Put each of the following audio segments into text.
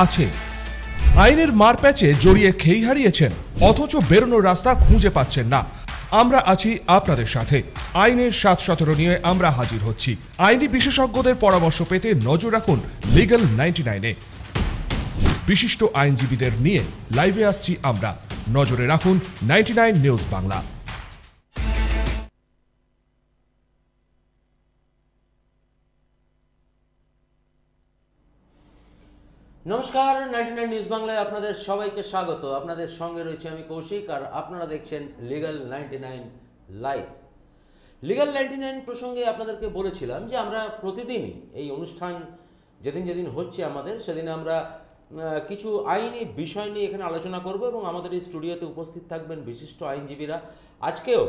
আছে। আইনের মারপ্যাচে জড়িয়ে খেই হারিয়েছেন, অথচ বেরোনোর রাস্তা খুঁজে পাচ্ছেন না। আমরা আছি আপনাদের সাথে। আইনের ৭-১৭ নিয়ে আমরা হাজির হচ্ছি। আইনি বিশেষজ্ঞদের পরামর্শ পেতে নজর রাখুন লিগ্যাল 99-এ। বিশিষ্ট আইনজীবীদের নিয়ে লাইভে আসছি আমরা। নজরে রাখুন 99 নিউজ বাংলা। নমস্কার, 99 নিউজ বাংলায় আপনাদের সবাইকে স্বাগত। আপনাদের সঙ্গে রয়েছে আমি কৌশিক, আর আপনারা দেখছেন লিগ্যাল 99 লাইভ। লিগ্যাল 99 প্রসঙ্গে আপনাদেরকে বলেছিলাম যে আমরা প্রতিদিনই এই অনুষ্ঠান যেদিন হচ্ছে আমাদের, সেদিন আমরা কিছু আইনি বিষয় নিয়ে এখানে আলোচনা করব এবং আমাদের এই স্টুডিওতে উপস্থিত থাকবেন বিশিষ্ট আইনজীবীরা। আজকেও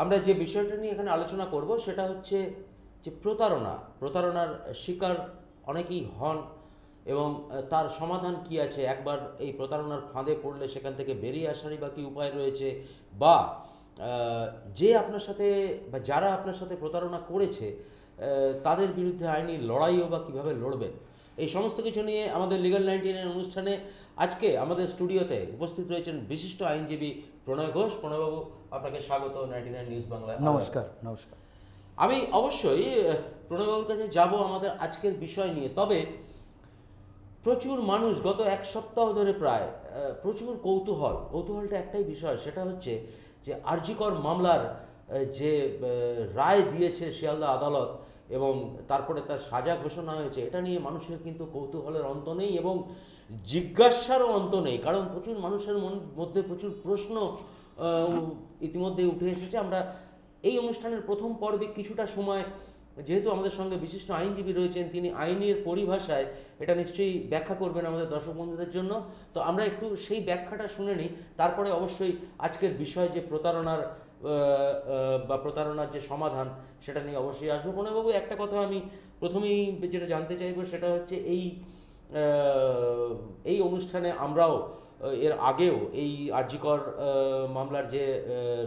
আমরা যে বিষয়টা নিয়ে এখানে আলোচনা করব সেটা হচ্ছে যে প্রতারণার শিকার অনেকেই হন এবং তার সমাধান কি আছে। একবার এই প্রতারণার ফাঁদে পড়লে সেখান থেকে বেরিয়ে আসারই বা কী উপায় রয়েছে, বা যে আপনার সাথে বা যারা আপনার সাথে প্রতারণা করেছে তাদের বিরুদ্ধে আইনি লড়াইও বা কীভাবে লড়বেন, এই সমস্ত কিছু নিয়ে আমাদের লিগ্যাল 99 অনুষ্ঠানে আজকে আমাদের স্টুডিওতে উপস্থিত রয়েছেন বিশিষ্ট আইনজীবী প্রণয় ঘোষ। প্রণয়বাবু, আপনাকে স্বাগত 99 নিউজ বাংলায়। নমস্কার। আমি অবশ্যই প্রণয়বাবুর কাছে যাব আমাদের আজকের বিষয় নিয়ে। তবে প্রচুর মানুষ গত এক সপ্তাহ ধরে প্রায় প্রচুর কৌতূহলটা একটাই বিষয়, সেটা হচ্ছে যে আরজিকর মামলার যে রায় দিয়েছে শিয়ালদা আদালত এবং তারপরে তার সাজা ঘোষণা হয়েছে, এটা নিয়ে মানুষের কিন্তু কৌতূহলের অন্ত নেই এবং জিজ্ঞাসারও অন্ত নেই। কারণ প্রচুর মানুষের মধ্যে প্রচুর প্রশ্ন ইতিমধ্যে উঠে এসেছে। আমরা এই অনুষ্ঠানের প্রথম পর্বে কিছুটা সময়, যেহেতু আমাদের সঙ্গে বিশিষ্ট আইনজীবী রয়েছেন, তিনি আইনের পরিভাষায় এটা নিশ্চয়ই ব্যাখ্যা করবেন আমাদের দর্শক বন্ধুদের জন্য, তো আমরা একটু সেই ব্যাখ্যাটা শুনে নিই। তারপরে অবশ্যই আজকের বিষয় যে প্রতারণার যে সমাধান, সেটা নিয়ে অবশ্যই আসবো। প্রণয়বাবু, একটা কথা আমি প্রথমেই যেটা জানতে চাইবো সেটা হচ্ছে এই অনুষ্ঠানে আমরাও এর আগেও এই আরজিকর মামলার যে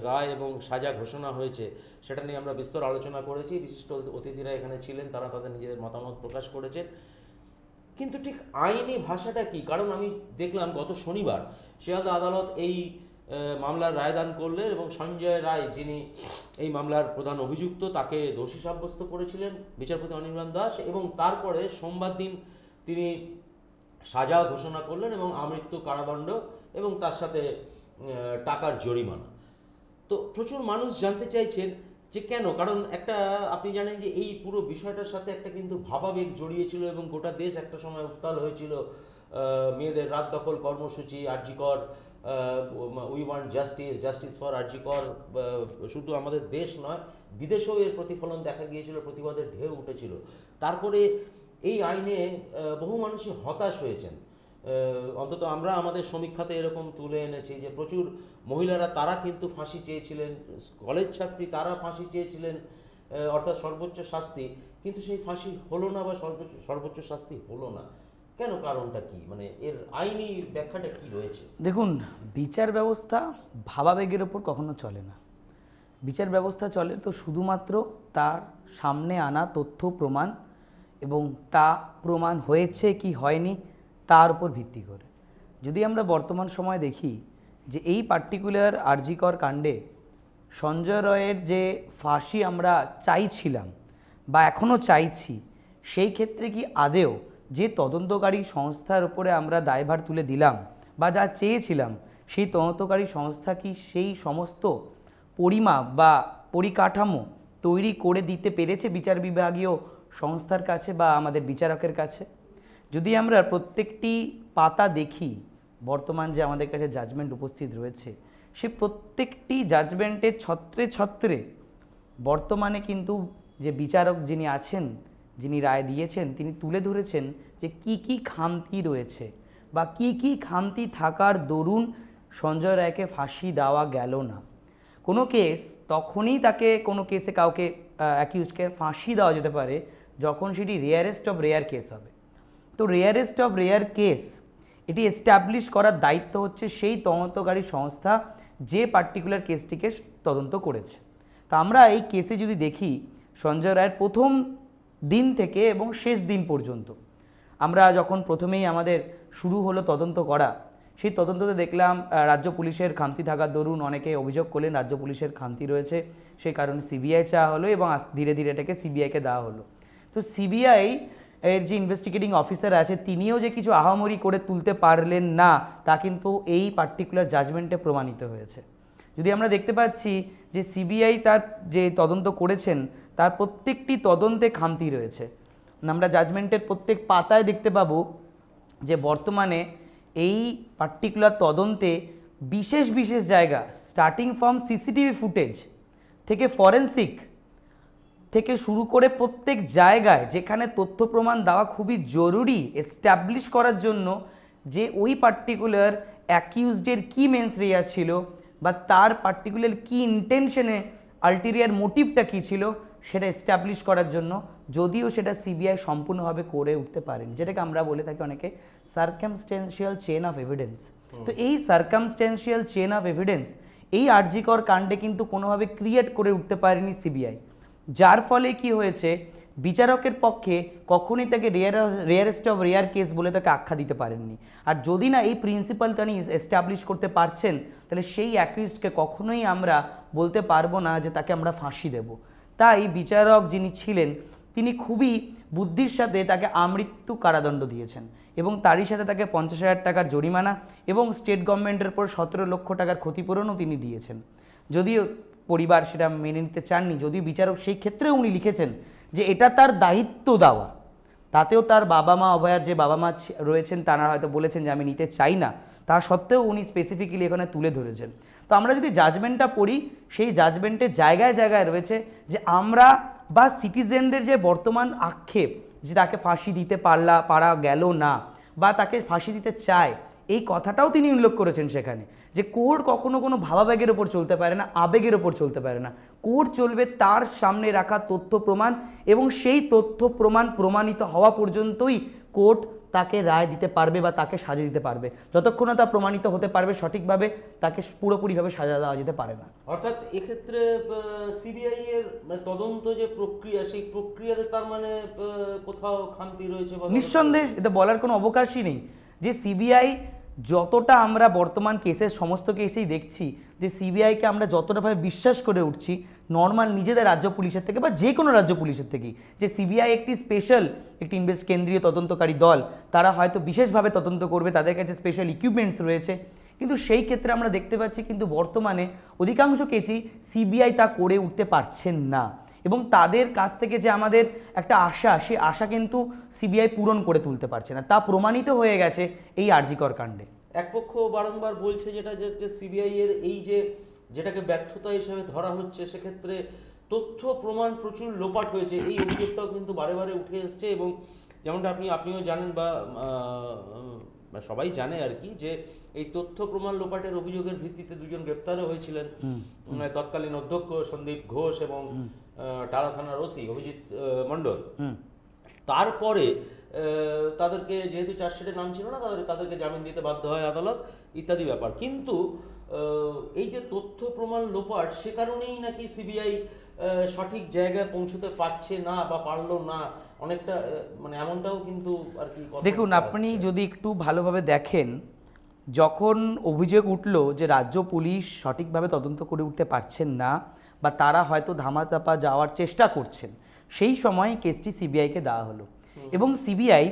রায় এবং সাজা ঘোষণা হয়েছে সেটা নিয়ে আমরা বিস্তর আলোচনা করেছি। বিশিষ্ট অতিথিরা এখানে ছিলেন, তারা তাদের নিজেদের মতামত প্রকাশ করেছেন। কিন্তু ঠিক আইনি ভাষাটা কি? কারণ আমি দেখলাম গত শনিবার শিয়ালদা আদালত এই মামলার রায়দান করলেন এবং সঞ্জয় রায়, যিনি এই মামলার প্রধান অভিযুক্ত, তাকে দোষী সাব্যস্ত করেছিলেন বিচারপতি অনির্বাণ দাস, এবং তারপরে সোমবার দিন তিনি সাজা ঘোষণা করলেন এবং আমৃত্যু কারাদণ্ড এবং তার সাথে টাকার জরিমানা। তো প্রচুর মানুষ জানতে চাইছেন যে কেন? কারণ একটা, আপনি জানেন যে এই পুরো বিষয়টার সাথে একটা কিন্তু ভাবাবেগ জড়িয়েছিল এবং গোটা দেশ একটা সময় উত্তাল হয়েছিল। মেয়েদের রাত দখল কর্মসূচি, RG Kar, we want justice for RG Kar, শুধু আমাদের দেশ নয় বিদেশেও এর প্রতিফলন দেখা গিয়েছিল, প্রতিবাদের ঢেউ উঠেছিল। তারপরে এই আইনে বহু মানুষই হতাশ হয়েছেন। অন্তত আমরা আমাদের সমীক্ষাতে এরকম তুলে এনেছি যে প্রচুর মহিলারা, তারা কিন্তু ফাঁসি চেয়েছিলেন, কলেজ ছাত্রী, তারা ফাঁসি চেয়েছিলেন, অর্থাৎ সর্বোচ্চ শাস্তি, কিন্তু সেই ফাঁসি হলো না বা সর্বোচ্চ শাস্তি হলো না। কেন? কারণটা কি? মানে এর আইনি ব্যাখ্যাটা কি রয়েছে? দেখুন, বিচার ব্যবস্থা ভাবাবেগের ওপর কখনো চলে না। বিচার ব্যবস্থা চলে তো শুধুমাত্র তার সামনে আনা তথ্য প্রমাণ এবং তা প্রমাণ হয়েছে কি হয়নি তার উপর ভিত্তি করে। যদি আমরা বর্তমান সময় দেখি যে এই পার্টিকুলার আরজিকর কাণ্ডে সঞ্জয় রায়ের যে ফাঁসি আমরা চাইছিলাম বা এখনও চাইছি, সেই ক্ষেত্রে কি আদেও যে তদন্তকারী সংস্থার উপরে আমরা দায়ভার তুলে দিলাম বা যা চেয়েছিলাম, সেই তদন্তকারী সংস্থা কি সেই সমস্ত পরিমাপ বা পরিকাঠামো তৈরি করে দিতে পেরেছে বিচার বিভাগীয় সংস্থার কাছে বা আমাদের বিচারকের কাছে? যদি আমরা প্রত্যেকটি পাতা দেখি, বর্তমান যে আমাদের কাছে জাজমেন্ট উপস্থিত রয়েছে, সে প্রত্যেকটি জাজমেন্টের ছত্রে ছত্রে বর্তমানে কিন্তু যে বিচারক যিনি আছেন, যিনি রায় দিয়েছেন, তিনি তুলে ধরেছেন যে কি কি খামতি রয়েছে বা কি কি খামতি থাকার দরুন সঞ্জয় রায়কে ফাঁসি দেওয়া গেল না। কোনো কেস তখনই তাকে, কোনো কেসে কাউকে অ্যাকিউজকে ফাঁসি দেওয়া যেতে পারে যখন সেটি রেয়ারেস্ট অফ রেয়ার কেস হবে। তো রেয়ারেস্ট অফ রেয়ার কেস এটি এস্টাবলিশ করার দায়িত্ব হচ্ছে সেই তদন্তকারী সংস্থা যে পার্টিকুলার কেসটিকে তদন্ত করেছে। তা আমরা এই কেসে যদি দেখি, সঞ্জয় রায়ের প্রথম দিন থেকে এবং শেষ দিন পর্যন্ত আমরা যখন প্রথমেই আমাদের শুরু হলো তদন্ত করা, সেই তদন্ততে দেখলাম রাজ্য পুলিশের খামতি থাকার দরুন অনেকে অভিযোগ করলেন রাজ্য পুলিশের খামতি রয়েছে, সেই কারণে সিবিআই চাওয়া হলো এবং ধীরে ধীরে এটাকে সিবিআইকে দেওয়া হলো। তো সিবিআই এর যে ইনভেস্টিগেটিং অফিসার আছে তিনিও যে কিছু আহামরি করে তুলতে পারলেন না তা কিন্তু এই পার্টিকুলার জাজমেন্টে প্রমাণিত হয়েছে। যদি আমরা দেখতে পাচ্ছি যে সিবিআই তার যে তদন্ত করেছেন তার প্রত্যেকটি তদন্তে খামতি রয়েছে। আমরা জাজমেন্টের প্রত্যেক পাতায় দেখতে পাবো যে বর্তমানে এই পার্টিকুলার তদন্তে বিশেষ বিশেষ জায়গা, স্টার্টিং ফ্রম সিসিটিভি ফুটেজ থেকে ফরেন্সিক থেকে শুরু করে প্রত্যেক জায়গায় যেখানে তথ্য প্রমাণ দেওয়া খুবই জরুরি এস্টাবলিশ করার জন্য যে ওই পার্টিকুলার অ্যাকিউজডের কী মেন্স রিয়া ছিল বা তার পার্টিকুলার কী ইন্টেনশনে আলটেরিয়ার মোটিভটা কী ছিল সেটা এস্টাবলিশ করার জন্য, যদিও সেটা সিবিআই সম্পূর্ণভাবে করে উঠতে পারেন, যেটাকে আমরা বলে থাকি অনেকে সার্কামস্টেন্সিয়াল চেন অফ এভিডেন্স। তো এই সার্কামস্টেন্সিয়াল চেন অফ এভিডেন্স এই আরজিকর কাণ্ডে কিন্তু কোনোভাবে ক্রিয়েট করে উঠতে পারেনি সিবিআই, যার ফলে কি হয়েছে বিচারকের পক্ষে কখনোই তাকে রেয়ারেস্ট অফ রেয়ার কেস বলে তাকে আখ্যা দিতে পারেননি। আর যদি না এই প্রিন্সিপাল তিনি এস্টাবলিশ করতে পারছেন তাহলে সেই অ্যাকিউজডকে কখনোই আমরা বলতে পারবো না যে তাকে আমরা ফাঁসি দেব। তাই বিচারক যিনি ছিলেন তিনি খুবই বুদ্ধির সাথে তাকে আমৃত্যু কারাদণ্ড দিয়েছেন এবং তারই সাথে তাকে 50,000 টাকার জরিমানা এবং স্টেট গভর্নমেন্টের উপর 17 লক্ষ টাকার ক্ষতিপূরণও তিনি দিয়েছেন। যদিও পরিবার সেটা মেনে নিতে চাননি, যদিও বিচারক সেই ক্ষেত্রেও উনি লিখেছেন যে এটা তার দায়িত্ব দেওয়া, তাতেও তার বাবা মা অভয়ার যে বাবা মা রয়েছেন তারা হয়তো বলেছেন যে আমি নিতে চাই না, তা সত্ত্বেও উনি স্পেসিফিক্যালি এখানে তুলে ধরেছেন। তো আমরা যদি জাজমেন্টটা পড়ি সেই জাজমেন্টে জায়গায় জায়গায় রয়েছে যে আমরা বা সিটিজেনদের যে বর্তমান আক্ষেপ যে তাকে ফাঁসি দিতে পারা গেল না বা তাকে ফাঁসি দিতে চায়, এই কথাটাও তিনি উল্লেখ করেছেন সেখানে যে কোর্ট কখনো কোনো ভাবাবেগের ওপর চলতে পারে না, আবেগের ওপর চলতে পারে না। কোর্ট চলবে তার সামনে রাখা তথ্য প্রমাণ এবং সেই তথ্য প্রমাণ প্রমাণিত হওয়া পর্যন্তই কোর্ট তাকে রায় দিতে পারবে বা তাকে সাজা দিতে পারবে। যতক্ষণ না তা প্রমাণিত হতে পারবে সঠিকভাবে তাকে পুরোপুরিভাবে সাজা দেওয়া যেতে পারে না। অর্থাৎ এক্ষেত্রে সিবিআই এর তদন্ত যে প্রক্রিয়া সেই প্রক্রিয়াতে তার মানে কোথাও খামতি রয়েছে? নিঃসন্দেহে এটা বলার কোনো অবকাশই নেই যে সিবিআই যতটা আমরা বর্তমান কেসের সমস্ত কেসেই দেখছি যে সিবিআইকে আমরা যতটাভাবে বিশ্বাস করে উঠছি নর্মাল নিজেদের রাজ্য পুলিশের থেকে বা যে কোনো রাজ্য পুলিশের থেকেই, যে সিবিআই একটি স্পেশাল একটি কেন্দ্রীয় তদন্তকারী দল, তারা হয়তো বিশেষভাবে তদন্ত করবে, তাদের কাছে স্পেশাল ইকুইপমেন্টস রয়েছে, কিন্তু সেই ক্ষেত্রে আমরা দেখতে পাচ্ছি কিন্তু বর্তমানে অধিকাংশ কেসই সিবিআই তা করে উঠতে পারছেন না এবং তাদের কাছ থেকে যে আমাদের একটা আশা, সেই আশা কিন্তু সিবিআই পূরণ করে তুলতে পারছে না, তা প্রমাণিত হয়ে গেছে এই আরজিকর কাণ্ডে। এক পক্ষ বারংবার বলছে যেটা যে সিবিআই এর এই যে যেটাকে ব্যর্থতা হিসেবে ধরা হচ্ছে সেক্ষেত্রে তথ্য প্রমাণ প্রচুর লোপাট হয়েছে, এই অভিযোগটাও কিন্তু বারে বারে উঠে এসছে এবং যেমনটা আপনিও জানেন বা সবাই জানে আর কি, যে এই তথ্য প্রমাণ লোপাটের অভিযোগের ভিত্তিতে দুজন গ্রেপ্তারও হয়েছিলেন, তৎকালীন অধ্যক্ষ সন্দীপ ঘোষ এবং টালা থানার ওসি অভিজিৎ মণ্ডল। তারপরে তাদেরকে যেহেতু চার্জশিটে নাম ছিল না তাদেরকে জামিন দিতে বাধ্য হয় আদালত ইত্যাদি ব্যাপার। কিন্তু এই যে তথ্য প্রমাণ লোপাট সে কারণেই নাকি সিবিআই সঠিক জায়গায় পৌঁছতে পারছে না বা পারলো না, অনেকটা মানে এমনটাও কিন্তু আর কি। দেখুন আপনি যদি একটু ভালোভাবে দেখেন, যখন অভিযোগ উঠল যে রাজ্য পুলিশ সঠিকভাবে তদন্ত করে উঠতে পারছেন না বা তারা হয়তো ধামাচাপা যাওয়ার চেষ্টা করছেন, সেই সময় কেসটি সিবিআইকে দেওয়া হলো এবং সিবিআই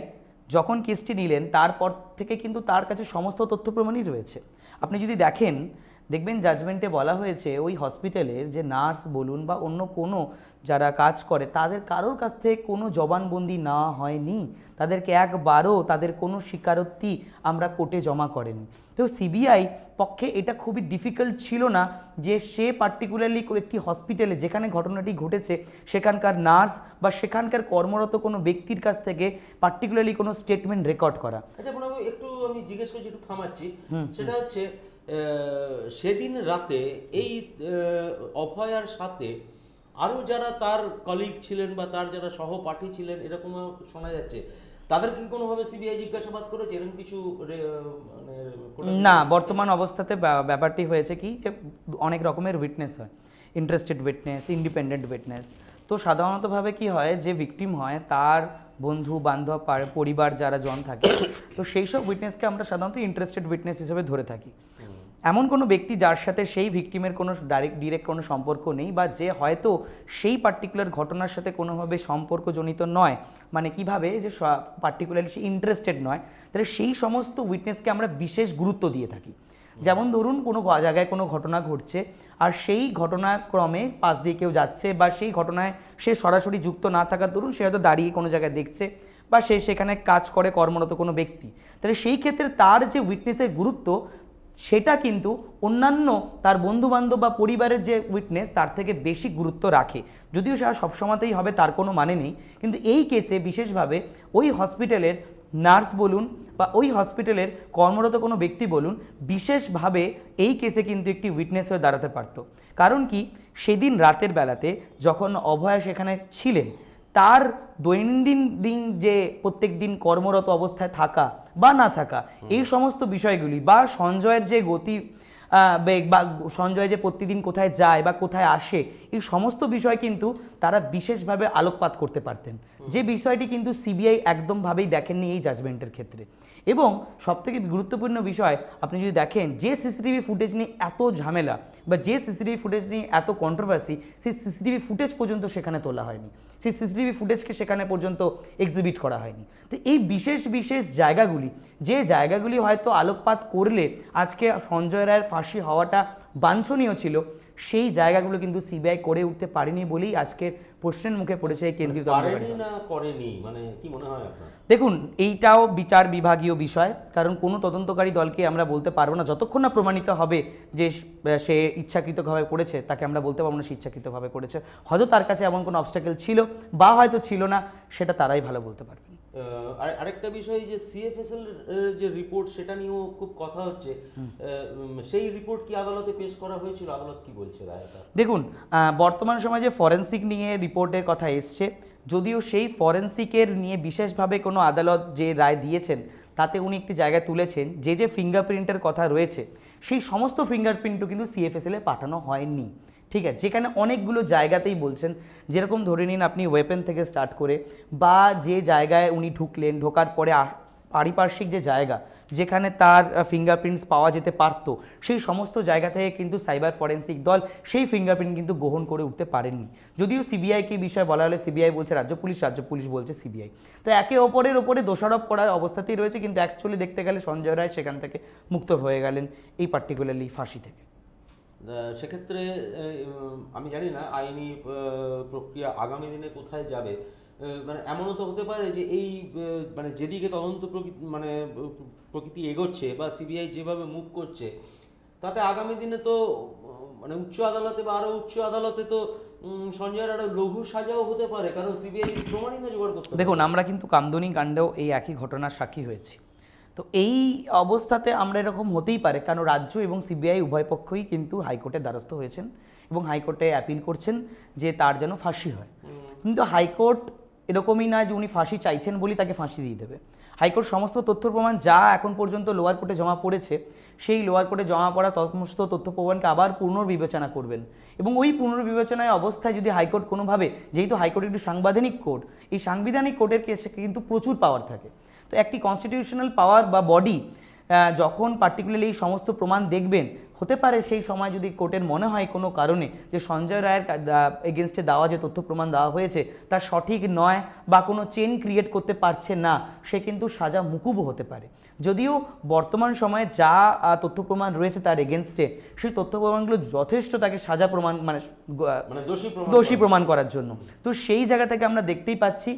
যখন কেসটি নিলেন তারপর থেকে কিন্তু তার কাছে সমস্ত তথ্য প্রমাণই রয়েছে। আপনি যদি দেখবেন জাজমেন্টে বলা হয়েছে ওই হসপিটালের যে নার্স বলুন বা অন্য কোনো যারা কাজ করে তাদের কারোর কাছ থেকে কোনো জবানবন্দি নেওয়া হয়নি, তাদেরকে একবারও তাদের কোনো স্বীকারোক্তি আমরা কোর্টে জমা করেনি। তো সিবিআই পক্ষে এটা খুবই ডিফিকাল্ট ছিল না যে সে পার্টিকুলারলি একটি হসপিটালে যেখানে ঘটনাটি ঘটেছে সেখানকার নার্স বা সেখানকার কর্মরত কোনো ব্যক্তির কাছ থেকে পার্টিকুলারলি কোনো স্টেটমেন্ট রেকর্ড করা। আচ্ছা একটু আমি জিজ্ঞেস করছি, একটু থামাচ্ছি, সেটা হচ্ছে সেদিন রাতে এই অভয়ার সাথে আরও যারা তার কলিগ ছিলেন বা তার যারা সহপাঠী ছিলেন এরকমও শোনা যাচ্ছে, তাদের কি কোনোভাবে সিবিআই জিজ্ঞাসাবাদ করেছে এরকম কিছু? না, বর্তমান অবস্থাতে ব্যাপারটি হয়েছে কি যে অনেক রকমের উইটনেস হয়, ইন্টারেস্টেড উইটনেস, ইন্ডিপেন্ডেন্ট উইটনেস। তো সাধারণতভাবে কি হয়, যে ভিকটিম হয় তার বন্ধু বান্ধব পরিবার যারা জন থাকে, তো সেই সব উইটনেসকে আমরা সাধারণত ইন্টারেস্টেড উইটনেস হিসেবে ধরে থাকি। এমন কোনো ব্যক্তি যার সাথে সেই ভিকটিমের কোনো ডিরেক্ট কোনো সম্পর্ক নেই, বা যে হয়তো সেই পার্টিকুলার ঘটনার সাথে কোনোভাবে সম্পর্কজনিত নয়, মানে কিভাবে যে পার্টিকুলারলি সে ইন্টারেস্টেড নয়, তাহলে সেই সমস্ত উইটনেসকে আমরা বিশেষ গুরুত্ব দিয়ে থাকি। যেমন ধরুন কোনো জায়গায় কোনো ঘটনা ঘটছে, আর সেই ঘটনাক্রমে পাশ দিয়ে কেউ যাচ্ছে, বা সেই ঘটনায় সে সরাসরি যুক্ত না থাকার দরুন সে হয়তো দাঁড়িয়ে কোনো জায়গায় দেখছে, বা সে সেখানে কাজ করে কর্মরত কোনো ব্যক্তি, তাহলে সেই ক্ষেত্রে তার যে উইটনেসের গুরুত্ব সেটা কিন্তু অন্যান্য তার বন্ধুবান্ধব বা পরিবারের যে উইটনেস তার থেকে বেশি গুরুত্ব রাখে। যদিও সেটা সবসময়তেই হবে তার কোনো মানে নেই, কিন্তু এই কেসে বিশেষভাবে ওই হসপিটালের নার্স বলুন বা ওই হসপিটালের কর্মরত কোনো ব্যক্তি বলুন, বিশেষভাবে এই কেসে কিন্তু একটি উইটনেস হয়ে দাঁড়াতে পারত। কারণ কি, সেদিন রাতের বেলাতে যখন অভয়া সেখানে ছিলেন, তার দৈনন্দিন যে প্রত্যেক দিন কর্মরত অবস্থায় থাকা বা না থাকা, এই সমস্ত বিষয়গুলি, বা সঞ্জয়ের যে গতি বেগ, বা সঞ্জয় যে প্রতিদিন কোথায় যায় বা কোথায় আসে, এই সমস্ত বিষয় কিন্তু তারা বিশেষভাবে আলোকপাত করতে পারতেন, যে বিষয়টি কিন্তু সিবিআই একদমভাবেই দেখেননি এই জাজমেন্টের ক্ষেত্রে। এবং সবথেকে গুরুত্বপূর্ণ বিষয়, আপনি যদি দেখেন যে সিসিটিভি ফুটেজ নিয়ে এত ঝামেলা বা যে সিসিটিভি ফুটেজ নিয়ে এত কন্ট্রোভার্সি, সেই সিসিটিভি ফুটেজ পর্যন্ত সেখানে তোলা হয়নি, সেই সিসিটিভি ফুটেজকে সেখানে পর্যন্ত এক্সিবিট করা হয়নি। তো এই বিশেষ বিশেষ জায়গাগুলি, যে জায়গাগুলি হয়তো আলোকপাত করলে আজকে সঞ্জয় রায়ের ফাঁসি হওয়াটা বাঞ্ছনীয় ছিল, সেই জায়গাগুলো কিন্তু সিবিআই করে উঠতে পারেনি বলেই আজকের প্রশ্নের মুখে পড়েছে এই কেন্দ্রীয় করেনি। মানে কি মনে হয় আপনার? দেখুন, এইটাও বিচার বিভাগীয় বিষয়, কারণ কোনো তদন্তকারী দলকে আমরা বলতে পারবো না যতক্ষণ না প্রমাণিত হবে যে সে ইচ্ছাকৃতভাবে করেছে, তাকে আমরা বলতে পারবো না সে ইচ্ছাকৃতভাবে করেছে। হয়তো তার কাছে এমন কোনো অবস্টাকেল ছিল বা হয়তো ছিল না, সেটা তারাই ভালো বলতে পারবেন। আরেকটা বিষয়, যে সিএফএসএল যে রিপোর্ট, সেটা নিয়েও খুব কথা হচ্ছে। সেই রিপোর্ট কি আদালতে পেশ করা হয়েছিল? আদালত কি বলছে রায়টা? দেখুন, বর্তমান সময়ে যে ফরেন্সিক নিয়ে রিপোর্টের কথা এসছে, যদিও সেই ফরেন্সিকের নিয়ে বিশেষভাবে কোনো আদালত যে রায় দিয়েছেন, তাতে উনি একটি জায়গায় তুলেছেন যে ফিঙ্গারপ্রিন্টের কথা রয়েছে, সেই সমস্ত ফিঙ্গারপ্রিন্টও কিন্তু সিএফএসএলে পাঠানো হয়নি। ঠিক আছে, যেখানে অনেকগুলো জায়গাতেই বলছেন, যেরকম ধরে নিন আপনি ওয়েপেন থেকে স্টার্ট করে, বা যে জায়গায় উনি ঢুকলেন, ঢোকার পরে পারিপার্শ্বিক যে জায়গা যেখানে তার ফিঙ্গারপ্রিন্টস পাওয়া যেতে পারত, সেই সমস্ত জায়গা থেকে কিন্তু সাইবার ফরেন্সিক দল সেই ফিঙ্গারপ্রিন্ট কিন্তু গ্রহণ করে উঠতে পারেননি। যদিও সিবিআইকে বিষয় বলা হলে সিবিআই বলছে রাজ্য পুলিশ বলছে সিবিআই, তো একে অপরের ওপরে দোষারোপ করার অবস্থাতেই রয়েছে। কিন্তু অ্যাকচুয়ালি দেখতে গেলে সঞ্জয় রায় সেখান থেকে মুক্ত হয়ে গেলেন, এই পার্টিকুলারলি ফাঁসি থেকে। সেক্ষেত্রে আমি জানি না আইনি প্রক্রিয়া আগামী দিনে কোথায় যাবে। মানে এমনও তো হতে পারে যে এই মানে যেদিকে তদন্ত প্রকৃতি এগোচ্ছে বা সিবিআই যেভাবে মুভ করছে, তাতে আগামী দিনে তো মানে উচ্চ আদালতে বা আরও উচ্চ আদালতে তো সঞ্জয়ের আরও লঘু সাজাও হতে পারে, কারণ সিবিআই প্রমাণই না জোগাড় করতে। দেখুন, আমরা কিন্তু কামদুনি কাণ্ডেও এই একই ঘটনার সাক্ষী হয়েছি। তো এই অবস্থাতে আমরা এরকম হতেই পারে, কারণ রাজ্য এবং সিবিআই উভয় পক্ষই কিন্তু হাইকোর্টের দ্বারস্থ হয়েছেন এবং হাইকোর্টে অ্যাপিল করছেন যে তার যেন ফাঁসি হয়। কিন্তু হাইকোর্ট এরকমই না যে উনি ফাঁসি চাইছেন বলেই তাকে ফাঁসি দিয়ে দেবে। হাইকোর্ট সমস্ত তথ্য প্রমাণ যা এখন পর্যন্ত লোয়ার কোর্টে জমা পড়েছে, সেই লোয়ার কোর্টে জমা পড়া সমস্ত তথ্য প্রমাণকে আবার পুনর্বিবেচনা করবেন, এবং ওই পুনর্বিবেচনায় অবস্থায় যদি হাইকোর্ট কোনোভাবে, যেহেতু হাইকোর্ট একটি সাংবিধানিক কোর্ট, এই সাংবিধানিক কোর্টের কেসে কিন্তু প্রচুর পাওয়ার থাকে। তো একটি কনস্টিটিউশনাল পাওয়ার বা বডি যখন পার্টিকুলারলি এই সমস্ত প্রমাণ দেখবেন, হতে পারে সেই সময় যদি কোর্টের মনে হয় কোনো কারণে যে সঞ্জয় রায়ের এগেনস্টে দেওয়া যে তথ্য প্রমাণ দেওয়া হয়েছে তা সঠিক নয় বা কোনো চেন ক্রিয়েট করতে পারছে না, সে কিন্তু সাজা মুকুবও হতে পারে। যদিও বর্তমান সময়ে যা তথ্য প্রমাণ রয়েছে তার এগেনস্টে, সেই তথ্য প্রমাণগুলো যথেষ্ট তাকে সাজা প্রমাণ মানে দোষী প্রমাণ করার জন্য। তো সেই জায়গা থেকে আমরা দেখতেই পাচ্ছি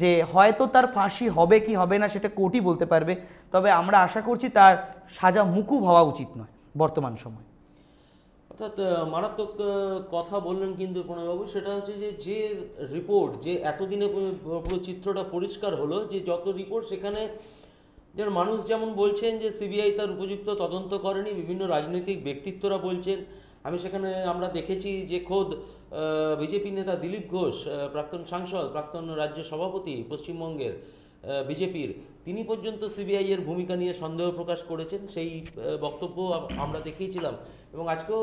যে হয়তো তার ফাঁসি হবে কি হবে না সেটা কোর্টই বলতে পারবে, তবে আমরা আশা করছি তার সাজা মুকুব হওয়া উচিত নয় বর্তমান সময়। অর্থাৎ মারাত্মক কথা বললেন কিন্তু প্রণয়বাবু, সেটা হচ্ছে যে রিপোর্ট, যে এতদিনে পুরো চিত্রটা পরিষ্কার হলো, যে যত রিপোর্ট সেখানে যেন মানুষ যেমন বলছেন যে সিবিআই তার উপযুক্ত তদন্ত করেনি, বিভিন্ন রাজনৈতিক ব্যক্তিত্বরা বলছেন। আমি সেখানে আমরা দেখেছি যে খোদ বিজেপি নেতা দিলীপ ঘোষ, প্রাক্তন সাংসদ, প্রাক্তন রাজ্য সভাপতি পশ্চিমবঙ্গের বিজেপির, তিনি পর্যন্ত সিবিআই এর ভূমিকা নিয়ে সন্দেহ প্রকাশ করেছেন। সেই বক্তব্য আমরা দেখেইছিলাম। এবং আজকেও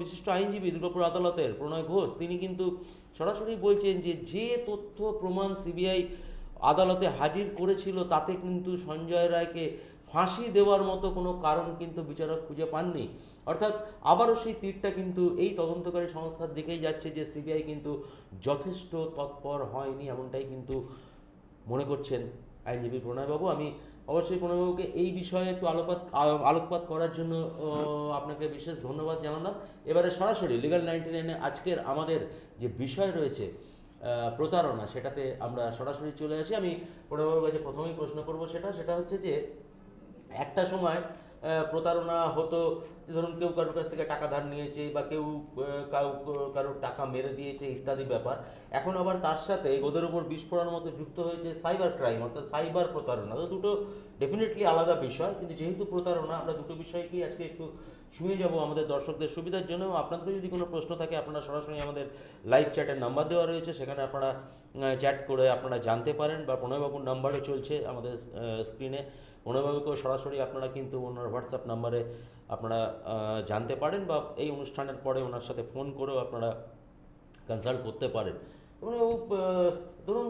বিশিষ্ট আইনজীবী দুর্গাপুর আদালতের প্রণয় ঘোষ, তিনি কিন্তু সরাসরি বলছেন যে তথ্য প্রমাণ সিবিআই আদালতে হাজির করেছিল তাতে কিন্তু সঞ্জয় রায়কে ফাঁসি দেওয়ার মতো কোনো কারণ কিন্তু বিচারক খুঁজে পাননি। অর্থাৎ আবারও সেই তীরটা কিন্তু এই তদন্তকারী সংস্থার দিকেই যাচ্ছে যে সিবিআই কিন্তু যথেষ্ট তৎপর হয়নি, এমনটাই কিন্তু মনে করছেন আইনজীবী প্রণয়বাবু। আমি অবশ্যই প্রণয়বাবুকে এই বিষয়ে একটু আলোকপাত করার জন্য আপনাকে বিশেষ ধন্যবাদ জানালাম। এবারে সরাসরি লিগাল 99-এ আজকের আমাদের যে বিষয় রয়েছে প্রতারণা, সেটাতে আমরা সরাসরি চলে আসি। আমি প্রণয়বাবুর কাছে প্রথমেই প্রশ্ন করব, সেটা হচ্ছে যে একটা সময় প্রতারণা হতো, ধরুন কেউ কারোর কাছ থেকে টাকা ধার নিয়েছে বা কেউ কারোর টাকা মেরে দিয়েছে ইত্যাদি ব্যাপার। এখন আবার তার সাথে ওদের উপর বিস্ফোরণ মতো যুক্ত হয়েছে সাইবার ক্রাইম, অর্থাৎ সাইবার প্রতারণা। তো দুটো ডেফিনেটলি আলাদা বিষয়, কিন্তু যেহেতু প্রতারণা, আমরা দুটো বিষয়কেই আজকে একটু ছুঁয়ে যাব আমাদের দর্শকদের সুবিধার জন্য। আপনাদের যদি কোনো প্রশ্ন থাকে আপনারা সরাসরি আমাদের লাইভ চ্যাটের নাম্বার দেওয়া রয়েছে, সেখানে আপনারা চ্যাট করে আপনারা জানতে পারেন, বা প্রণয়বাবুর নাম্বারও চলছে আমাদের স্ক্রিনে। প্রণয়বাবুকেও সরাসরি আপনারা কিন্তু ওনার হোয়াটসঅ্যাপ নাম্বারে আপনারা জানতে পারেন, বা এই অনুষ্ঠানের পরে ওনার সাথে ফোন করেও আপনারা কনসাল্ট করতে পারেন। ধরুন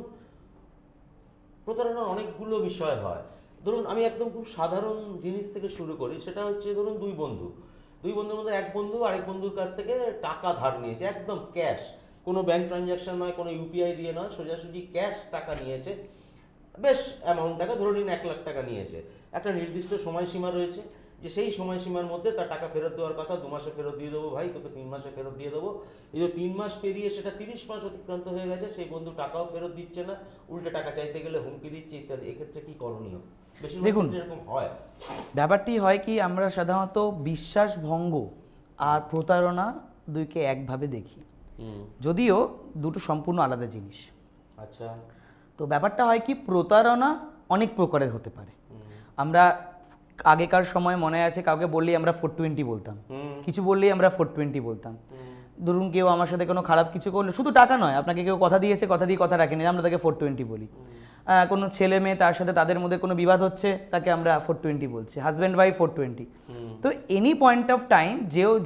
প্রতারণার অনেকগুলো বিষয় হয়। ধরুন আমি একদম খুব সাধারণ জিনিস থেকে শুরু করি, সেটা হচ্ছে ধরুন দুই বন্ধুর মধ্যে এক বন্ধু আরেক বন্ধুর কাছ থেকে টাকা ধার নিয়েছে, একদম ক্যাশ, কোনো ব্যাংক ট্রানজ্যাকশন নয়, কোনো ইউপিআই দিয়ে নয়, সোজাসুজি ক্যাশ টাকা নিয়েছে, বেশ অ্যামাউন্ট টাকা, ধরে নিন 1 লাখ টাকা নিয়েছে। একটা নির্দিষ্ট সময়সীমা রয়েছে যে সেই সময়সীমার মধ্যে তার টাকা ফেরত দেওয়ার কথা, 2 মাসে ফেরত দিয়ে দেবো ভাই, তোকে 3 মাসে ফেরত দিয়ে দেবো। এই যে 3 মাস পেরিয়ে সেটা 30 মাস অতিক্রান্ত হয়ে গেছে, সেই বন্ধু টাকাও ফেরত দিচ্ছে না, উল্টে টাকা চাইতে গেলে হুমকি দিচ্ছে ইত্যাদি। এক্ষেত্রে কি করণীয়? দেখুন, এরকম হয়, ব্যাপারটি হয় কি, আমরা সাধারণত বিশ্বাস ভঙ্গ আর প্রতারণা দুইকে একভাবে দেখি, যদিও দুটো সম্পূর্ণ আলাদা জিনিস। আচ্ছা, তো ব্যাপারটা হয় কি, প্রতারণা অনেক প্রকারের হতে পারে। আমরা আগেকার সময় মনে আছে, কাউকে বললেই আমরা 420 বলতাম, কিছু বললেই আমরা 420 বলতাম। ধরুন কেউ আমার সাথে কোনো খারাপ কিছু করলে, শুধু টাকা নয়, আপনাকে কেউ কথা দিয়েছে, কথা দিয়ে কথা রাখেনি, আমরা তাকে 420 বলি। কোনো ছেলে মেয়ে তার সাথে তাদের মধ্যে কোনো বিবাদ হচ্ছে, তাকে আমরা 420 বলছি, হাজব্যান্ড ওয়াইফ 420। তো এনি পয়েন্ট অফ টাইম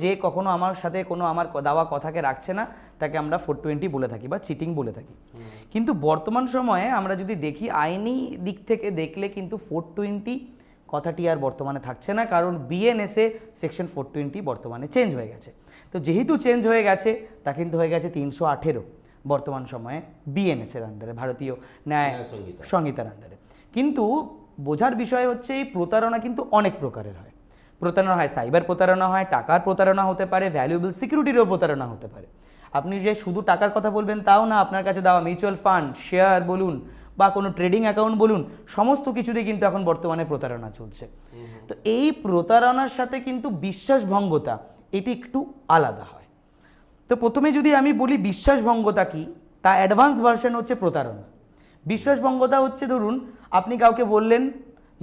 যে কখনো আমার সাথে কোনো আমার দেওয়া কথাকে রাখছে না, তাকে আমরা 420 বলে থাকি বা চিটিং বলে থাকি। কিন্তু বর্তমান সময়ে আমরা যদি দেখি, আইনি দিক থেকে দেখলে কিন্তু 420 কথাটি আর বর্তমানে থাকছে না, কারণ বিএনএসএ সেকশন 420 বর্তমানে চেঞ্জ হয়ে গেছে। তো যেহেতু চেঞ্জ হয়ে গেছে, তা কিন্তু হয়ে গেছে 318 বর্তমান সময়ে বিএনএসের আন্ডারে, ভারতীয় ন্যায় সংহিতার আন্ডারে। কিন্তু বোঝার বিষয় হচ্ছে, এই প্রতারণা কিন্তু অনেক প্রকারের হয়। প্রতারণা হয়, সাইবার প্রতারণা হয়, টাকার প্রতারণা হতে পারে, ভ্যালুয়েবল সিকিউরিটিরও প্রতারণা হতে পারে। আপনি যে শুধু টাকার কথা বলবেন তাও না, আপনার কাছে দেওয়া মিউচুয়াল ফান্ড, শেয়ার বলুন বা কোনো ট্রেডিং অ্যাকাউন্ট বলুন, সমস্ত কিছুতেই কিন্তু এখন বর্তমানে প্রতারণা চলছে। তো এই প্রতারণার সাথে কিন্তু বিশ্বাসভঙ্গতা এটি একটু আলাদা হয়। তো প্রথমে যদি আমি বলি বিশ্বাসভঙ্গতা কি, তা অ্যাডভান্স ভার্সন হচ্ছে প্রতারণা। বিশ্বাসভঙ্গতা হচ্ছে, ধরুন আপনি কাউকে বললেন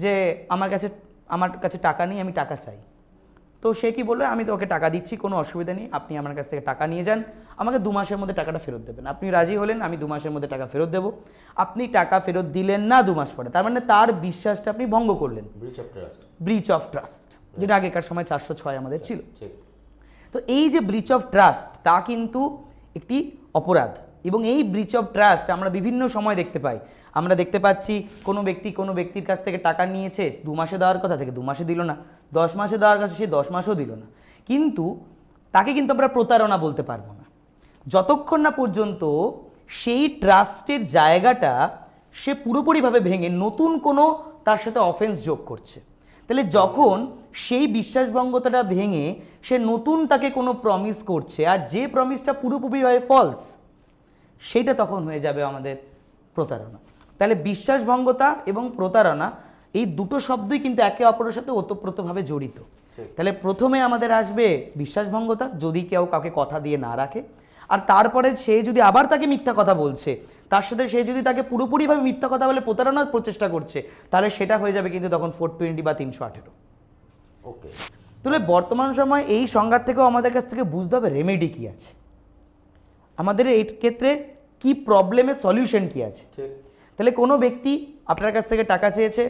যে আমার কাছে টাকা নেই, আমি টাকা চাই। তো সে কি বললো, আমি তোকে টাকা দিচ্ছি, কোনো অসুবিধা নেই, আপনি আমার কাছ থেকে টাকা নিয়ে যান, আমাকে 2 মাসের মধ্যে টাকাটা ফেরত দেবেন। আপনি রাজি হলেন, আমি 2 মাসের মধ্যে টাকা ফেরত দেবো। আপনি টাকা ফেরত দিলেন না 2 মাস পরে, তার মানে তার বিশ্বাসটা আপনি ভঙ্গ করলেন, ব্রিচ অফ ট্রাস্ট, যেটা আগেকার সময় 406 আমাদের ছিল। তো এই যে ব্রিচ অফ ট্রাস্ট, তা কিন্তু একটি অপরাধ, এবং এই ব্রিচ অফ ট্রাস্ট আমরা বিভিন্ন সময় দেখতে পাই। আমরা দেখতে পাচ্ছি কোনো ব্যক্তির কাছ থেকে টাকা নিয়েছে, 2 মাসে দেওয়ার কথা থেকে 2 মাসে দিল না, 10 মাসে দেওয়ার কথা সে 10 মাসও দিল না, কিন্তু তাকে কিন্তু আমরা প্রতারণা বলতে পারবো না, যতক্ষণ না পর্যন্ত সেই ট্রাস্টের জায়গাটা সে পুরোপুরিভাবে ভেঙে নতুন কোনো তার সাথে অফেন্স যোগ করছে। তাহলে যখন সেই বিশ্বাসভঙ্গতাটা ভেঙে সে নতুন তাকে কোনো প্রমিস করছে, আর যে প্রমিসটা পুরোপুরিভাবে ফলস, সেইটা তখন হয়ে যাবে আমাদের প্রতারণা। তাহলে বিশ্বাসভঙ্গতা এবং প্রতারণা, এই দুটো শব্দই কিন্তু একে অপরের সাথে ওতপ্রোতভাবে জড়িত। তাহলে প্রথমে আমাদের আসবে বিশ্বাসভঙ্গতা, যদি কেউ কাউকে কথা দিয়ে না রাখে, আর তারপরে সে যদি আবার তাকে মিথ্যা কথা বলছে, তার সাথে সে যদি তাকে পুরোপুরিভাবে মিথ্যা কথা বলে প্রতারণার প্রচেষ্টা করছে, তাহলে সেটা হয়ে যাবে কিন্তু তখন 420 বা 318। ওকে, তাহলে বর্তমান সময় এই সংঘাত থেকেও আমাদের কাছ থেকে বুঝতে হবে রেমেডি কী আছে, আমাদের এই ক্ষেত্রে কি প্রবলেমের সলিউশন কি আছে। তাহলে কোনো ব্যক্তি আপনার কাছ থেকে টাকা চেয়েছে,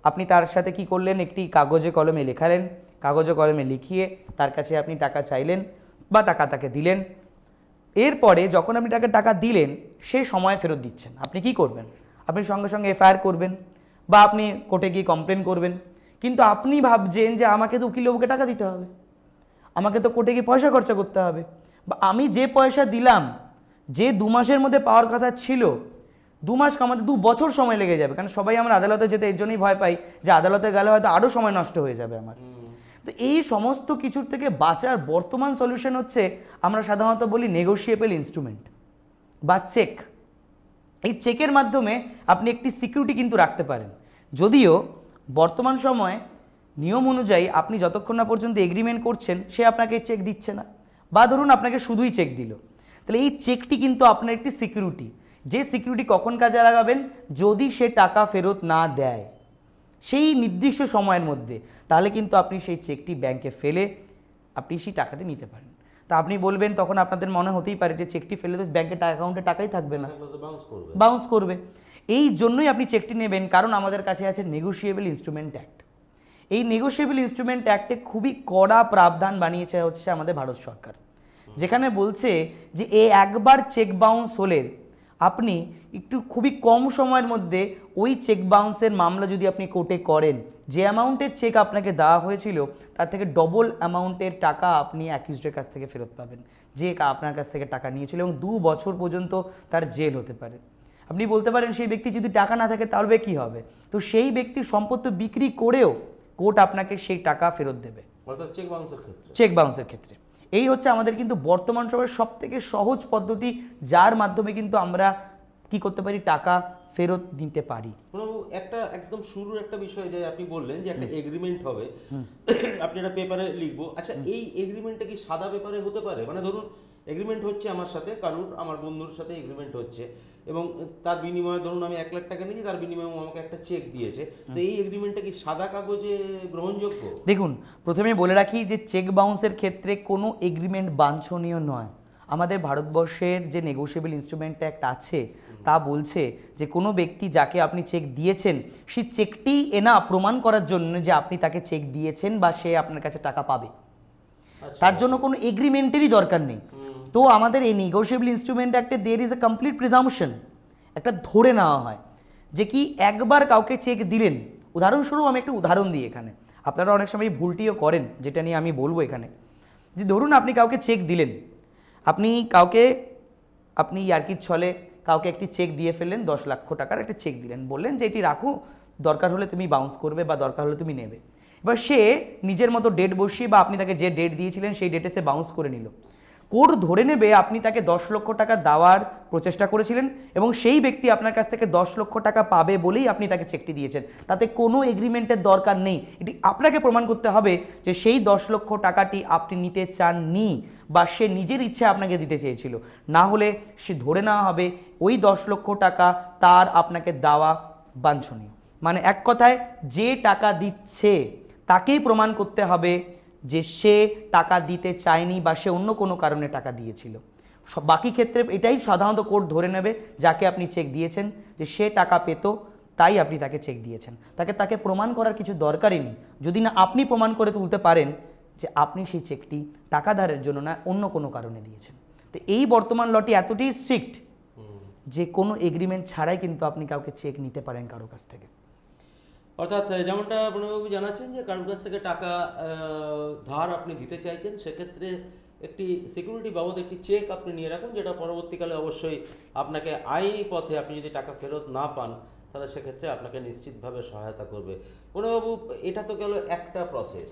আপনি তার সাথে কি করলেন, একটি কাগজে কলমে লেখালেন, কাগজে কলমে লিখিয়ে তার কাছে আপনি টাকা চাইলেন বা টাকা তাকে দিলেন। এরপরে যখন আপনি তাকে টাকা দিলেন, সে সময় ফেরত দিচ্ছেন, আপনি কি করবেন? আপনি সঙ্গে সঙ্গে এফআইআর করবেন বা আপনি কোর্টে গিয়ে কমপ্লেন করবেন, কিন্তু আপনি ভাবছেন যে আমাকে তো উকিলবাবুকে টাকা দিতে হবে, আমাকে তো কোর্টে গিয়ে পয়সা খরচা করতে হবে, বা আমি যে পয়সা দিলাম, যে 2 মাসের মধ্যে পাওয়ার কথা ছিল, 2 মাস কামাতে 2 বছর সময় লেগে যাবে। কারণ সবাই আমরা আদালতে যেতে এর জন্যই ভয় পাই যে আদালতে গেলে হয়তো আরও সময় নষ্ট হয়ে যাবে আমার। তো এই সমস্ত কিছুর থেকে বাঁচার বর্তমান সলিউশন হচ্ছে, আমরা সাধারণত বলি নেগোশিয়েবল ইনস্ট্রুমেন্ট বা চেক। এই চেকের মাধ্যমে আপনি একটি সিকিউরিটি কিন্তু রাখতে পারেন। যদিও বর্তমান সময়ে নিয়ম অনুযায়ী আপনি যতক্ষণ না পর্যন্ত এগ্রিমেন্ট করছেন সে আপনাকে চেক দিচ্ছে না, বা ধরুন আপনাকে শুধুই চেক দিল, তাহলে এই চেকটি কিন্তু আপনার একটি সিকিউরিটি। যে সিকিউরিটি কখন কাজে লাগাবেন, যদি সে টাকা ফেরত না দেয় সেই নির্দিষ্ট সময়ের মধ্যে, তাহলে কিন্তু আপনি সেই চেকটি ব্যাংকে ফেলে আপনি সেই টাকাটি নিতে পারেন। তা আপনি বলবেন, তখন আপনাদের মনে হতেই পারে যে চেকটি ফেলে তো ব্যাংকের অ্যাকাউন্টে টাকাই থাকবে না, বাউন্স করবে। এই জন্যই আপনি চেকটি নেবেন, কারণ আমাদের কাছে আছে নেগোশিয়েবল ইনস্ট্রুমেন্ট অ্যাক্ট। এই নেগোশিয়েবল ইনস্ট্রুমেন্ট অ্যাক্টে খুবই কড়া প্রাবধান বানিয়েছে হচ্ছে আমাদের ভারত সরকার, যেখানে বলছে যে একবার চেক বাউন্স হলে আপনি একটু খুবই কম সময়ের মধ্যে ওই চেক বাউন্সের মামলা যদি আপনি কোর্টে করেন, যে অ্যামাউন্টের চেক আপনাকে দেওয়া হয়েছিল তার থেকে ডবল অ্যামাউন্টের টাকা আপনি অ্যাকিউজডের কাছ থেকে ফেরত পাবেন, যে আপনার কাছ থেকে টাকা নিয়েছিল, এবং 2 বছর পর্যন্ত তার জেল হতে পারে। আপনি বলতে পারেন সেই ব্যক্তি যদি টাকা না থাকে তাহলে কি হবে? তো সেই ব্যক্তির সম্পত্তি বিক্রি করেও কোর্ট আপনাকে সেই টাকা ফেরত দেবে, চেক বাউন্সের ক্ষেত্রে। এই হচ্ছে আমাদের কিন্তু বর্তমান সময়ের সব থেকে সহজ পদ্ধতি, যার মাধ্যমে কিন্তু আমরা কি করতে পারি, টাকা ফেরত দিতে পারি। একটা একদম শুরুর একটা বিষয় যে আপনি বললেন যে একটা এগ্রিমেন্ট হবে, আপনি একটা পেপারে লিখবো। আচ্ছা, এই এগ্রিমেন্টটা কি সাদা পেপারে হতে পারে? মানে ধরুন এগ্রিমেন্ট হচ্ছে আমার সাথে, আমার বন্ধুর সাথে এগ্রিমেন্ট হচ্ছে, এবং তার বিনিময়ে ধরুন আমি 1 লাখ টাকা নিয়েছি, তার বিনিময়ে আমাকে একটা চেক দিয়েছে, তো এই এগ্রিমেন্টটা কি সাদা কাগজে গ্রহণযোগ্য? দেখুন, প্রথমে বলে রাখি যে চেক বাউন্সের ক্ষেত্রে কোনো এগ্রিমেন্ট বাঞ্ছনীয় নয়। আমাদের ভারতবর্ষের যে নেগোশিয়েবল ইনস্ট্রুমেন্ট অ্যাক্ট আছে তা বলছে যে কোনো ব্যক্তি যাকে আপনি চেক দিয়েছেন সেই চেকটি প্রমাণ করার জন্য যে আপনি তাকে চেক দিয়েছেন বা সে আপনার কাছে টাকা পাবে, তার জন্য কোনো এগ্রিমেন্টেরই দরকার নেই। তো আমাদের এই নেগোশিয়েবল ইনস্ট্রুমেন্ট অ্যাক্টে there is a complete presumption, একটা ধরে নেওয়া হয় যে কি একবার কাউকে চেক দিলেন। উদাহরণস্বরূপ আমি একটা উদাহরণ দিই এখানে, আপনারা অনেক সময় ভুলটিও করেন, যেটা নিয়ে আমি বলবো এখানে। যে ধরুন আপনি কাউকে চেক দিলেন, আপনি ইয়ার্কির ছলে কাউকে একটি চেক দিয়ে ফেললেন, 10 লক্ষ টাকার একটা চেক দিলেন, বললেন যে এটি রাখো, দরকার হলে তুমি বাউন্স করবে বা দরকার হলে তুমি নেবে। এবার সে নিজের মতো ডেট বসিয়ে বা আপনি তাকে যে ডেট দিয়েছিলেন সেই ডেটে সে বাউন্স করে নিল। কোর্ট ধরে নেবে আপনি তাকে 10 লক্ষ টাকা দেওয়ার প্রচেষ্টা করেছিলেন এবং সেই ব্যক্তি আপনার কাছ থেকে 10 লক্ষ টাকা পাবে বলেই আপনি তাকে চেকটি দিয়েছেন, তাতে কোনো এগ্রিমেন্টের দরকার নেই। এটি আপনাকে প্রমাণ করতে হবে যে সেই 10 লক্ষ টাকাটি আপনি নিতে চাননি বা সে নিজের ইচ্ছে আপনাকে দিতে চেয়েছিল, না হলে সে ধরে নেওয়া হবে ওই 10 লক্ষ টাকা তার আপনাকে দেওয়া বাঞ্ছনীয়। মানে এক কথায় যে টাকা দিচ্ছে তাকেই প্রমাণ করতে হবে যে সে টাকা দিতে চায়নি বা সে অন্য কোনো কারণে টাকা দিয়েছিল। বাকি ক্ষেত্রে এটাই সাধারণত কোর্ট ধরে নেবে, যাকে আপনি চেক দিয়েছেন যে সে টাকা পেত তাই আপনি তাকে চেক দিয়েছেন, তাকে প্রমাণ করার কিছু দরকারই নেই, যদি না আপনি প্রমাণ করে তুলতে পারেন যে আপনি সেই চেকটি টাকা ধারের জন্য না অন্য কোনো কারণে দিয়েছেন। তো এই বর্তমান লটি এতটাই স্ট্রিক্ট যে কোনো এগ্রিমেন্ট ছাড়াই কিন্তু আপনি কাউকে চেক নিতে পারেন কারো কাছ থেকে। অর্থাৎ যেমনটা প্রণববাবু জানাচ্ছেন যে কারোর কাছ থেকে টাকা ধার আপনি দিতে চাইছেন, সেক্ষেত্রে একটি সিকিউরিটি বাবদ একটি চেক আপনি নিয়ে রাখুন, যেটা পরবর্তীকালে অবশ্যই আপনাকে আইনি পথে আপনি যদি টাকা ফেরত না পান তাহলে সেক্ষেত্রে আপনাকে নিশ্চিতভাবে সহায়তা করবে। প্রণববাবু, এটা তো গেল একটা প্রসেস,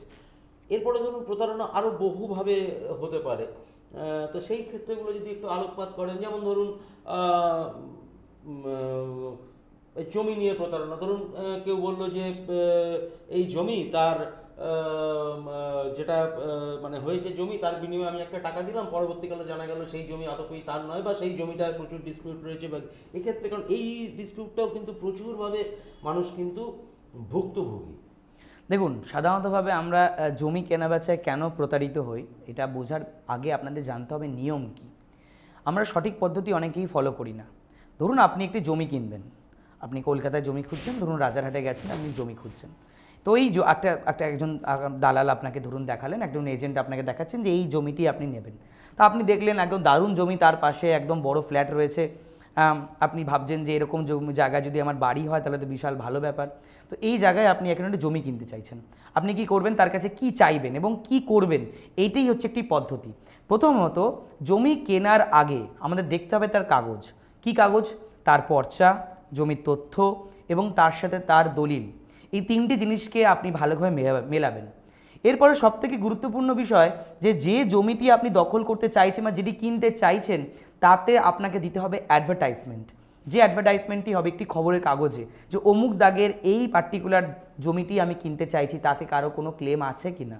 এরপরে ধরুন প্রতারণা আরও বহুভাবে হতে পারে, তো সেই ক্ষেত্রগুলো যদি একটু আলোকপাত করেন। যেমন ধরুন জমি নিয়ে প্রতারণা, ধরুন কেউ বলল যে এই জমি তার যেটা মানে হয়েছে জমি, তার বিনিময়ে আমি একটা টাকা দিলাম, পরবর্তীকালে জানা গেল সেই জমি আদপই তার নয় বা সেই জমিটার প্রচুর ডিসপিউট রয়েছে। বা এক্ষেত্রে কারণ এই ডিসপিউটটাও কিন্তু প্রচুরভাবে মানুষ কিন্তু ভুক্তভোগী। দেখুন, সাধারণতভাবে আমরা জমি কেনাবেচায় কেন প্রতারিত হই এটা বোঝার আগে আপনাদের জানতে হবে নিয়ম কি। আমরা সঠিক পদ্ধতি অনেকেই ফলো করি না। ধরুন আপনি একটি জমি কিনবেন, আপনি কলকাতায় জমি খুঁজছেন, ধরুন রাজারহাটে গেছেন, আপনি জমি খুঁজছেন, তো এই একজন দালাল আপনাকে ধরুন দেখালেন, একজন এজেন্ট আপনাকে দেখাচ্ছেন যে এই জমিটি আপনি নেবেন। তা আপনি দেখলেন একদম দারুণ জমি, তার পাশে একদম বড় ফ্ল্যাট রয়েছে, আপনি ভাবছেন যে এরকম জায়গায় যদি আমার বাড়ি হয় তাহলে তো বিশাল ভালো ব্যাপার। তো এই জায়গায় আপনি এখানে একটা জমি কিনতে চাইছেন, আপনি কি করবেন, তার কাছে কি চাইবেন এবং কি করবেন, এইটাই হচ্ছে একটি পদ্ধতি। প্রথমত জমি কেনার আগে আমাদের দেখতে হবে তার কাগজ, কি কাগজ, তার পর্চা, জমির তথ্য এবং তার সাথে তার দলিল, এই তিনটি জিনিসকে আপনি ভালোভাবে মেলাবেন। এরপরে সবথেকে গুরুত্বপূর্ণ বিষয় যে জমিটি আপনি দখল করতে চাইছেন বা যেটি কিনতে চাইছেন তাতে আপনাকে দিতে হবে অ্যাডভার্টাইজমেন্ট। যে অ্যাডভার্টাইজমেন্টটি হবে একটি খবরের কাগজে যে অমুক দাগের এই পার্টিকুলার জমিটি আমি কিনতে চাইছি, তাতে কারো কোনো ক্লেম আছে কি না।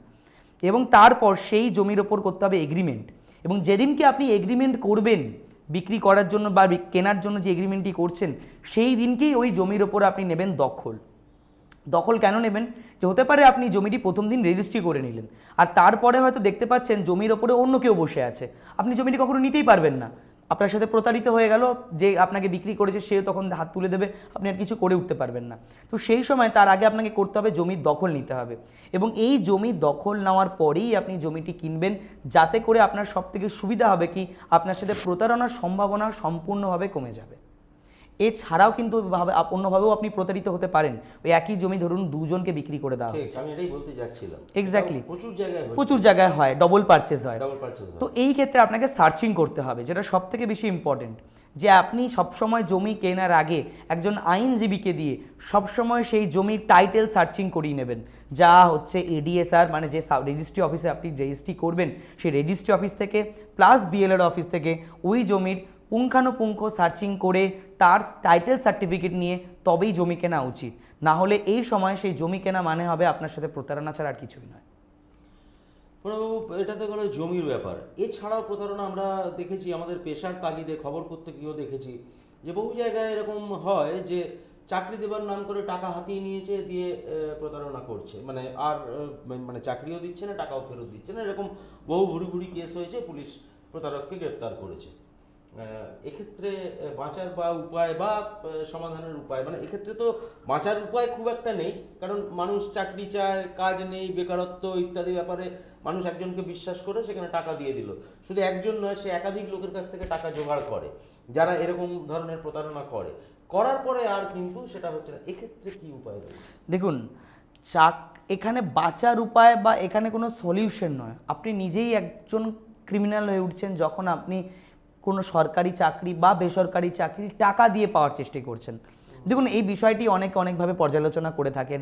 এবং তারপর সেই জমির ওপর করতে হবে এগ্রিমেন্ট, এবং যেদিনকে আপনি এগ্রিমেন্ট করবেন বিক্রি করার জন্য বা কেনার জন্য যে এগ্রিমেন্টটি করছেন সেই দিনকেই ওই জমির ওপর আপনি নেবেন দখল। দখল কেন নেবেন, যে হতে পারে আপনি জমিটি প্রথম দিন রেজিস্ট্রি করে নিলেন আর তারপরে হয়তো দেখতে পাচ্ছেন জমির ওপরে অন্য কেউ বসে আছে, আপনি জমিটি কখনো নিতেই পারবেন না, আপনার সাথে প্রতারিত হয়ে গেল, যে আপনাকে বিক্রি করেছে সেও তখন হাত তুলে দেবে, আপনি আর কিছু করে উঠতে পারবেন না। তো সেই সময় তার আগে আপনাকে করতে হবে জমির দখল নিতে হবে, এবং এই জমির দখল নেওয়ার পরেই আপনি জমিটি কিনবেন, যাতে করে আপনার সবথেকে সুবিধা হবে কি আপনার সাথে প্রতারণার সম্ভাবনা সম্পূর্ণভাবে কমে যাবে। এছাড়াও কিন্তু অন্যভাবেও আপনি প্রতারিত হতে পারেন, ওই একই জমি ধরুন দুজনকে বিক্রি করে দেওয়া হচ্ছে, আমি এটাই বলতে যাচ্ছিলাম, এক্স্যাক্টলি প্রচুর জায়গায় হয়, ডবল পারচেজ হয়। হয়। তো এই ক্ষেত্রে আপনাকে সার্চিং করতে হবে, যেটা সব থেকে বেশি ইম্পর্টেন্ট, যে আপনি সবসময় জমি কেনার আগে একজন আইনজীবীকে দিয়ে সবসময় সেই জমির টাইটেল সার্চিং করিয়ে নেবেন, যা হচ্ছে এডিএসআর মানে যে রেজিস্ট্রি অফিসে আপনি রেজিস্ট্রি করবেন সেই রেজিস্ট্রি অফিস থেকে প্লাস বিএলআর অফিস থেকে ওই জমির পুঙ্খানুপুঙ্খ সার্চিং করে তার টাইটেল সার্টিফিকেট নিয়ে তবেই জমি কেনা উচিত। না হলে এই সময় সেই জমি কেনা মানে হবে আপনার সাথে প্রতারণা ছাড়া আর কিছুই নয়। প্রণববাবু, এটা তো গেল জমির ব্যাপার, এছাড়াও প্রতারণা আমরা দেখেছি আমাদের পেশার তাগিদে খবর করতে গিয়েও দেখেছি যে বহু জায়গায় এরকম হয় যে চাকরি দেবার নাম করে টাকা হাতিয়ে নিয়েছে, দিয়ে প্রতারণা করছে, মানে চাকরিও দিচ্ছে না, টাকাও ফেরত দিচ্ছে না, এরকম বহু ভুরি কেস হয়েছে, পুলিশ প্রতারককে গ্রেপ্তার করেছে। এক্ষেত্রে বাঁচার বা উপায় বা সমাধানের উপায়, মানে এক্ষেত্রে তো বাঁচার উপায় খুব একটা নেই, কারণ মানুষ চাকরি চায়, কাজ নেই, বেকারত্ব ইত্যাদি ব্যাপারে মানুষ একজনকে বিশ্বাস করে সেখানে টাকা দিয়ে দিল, শুধু একজন নয়, সে একাধিক লোকের কাছ থেকে টাকা জোগাড় করে যারা এরকম ধরনের প্রতারণা করার পরে আর কিন্তু সেটা হচ্ছে না। এক্ষেত্রে কি উপায় রয়েছে? দেখুন, এখানে বাঁচার উপায় বা এখানে কোনো সলিউশন নয়, আপনি নিজেই একজন ক্রিমিনাল হয়ে উঠছেন যখন আপনি কোনো সরকারি চাকরি বা বেসরকারি চাকরি টাকা দিয়ে পাওয়ার চেষ্টা করছেন। দেখুন, এই বিষয়টি অনেকভাবে পর্যালোচনা করে থাকেন,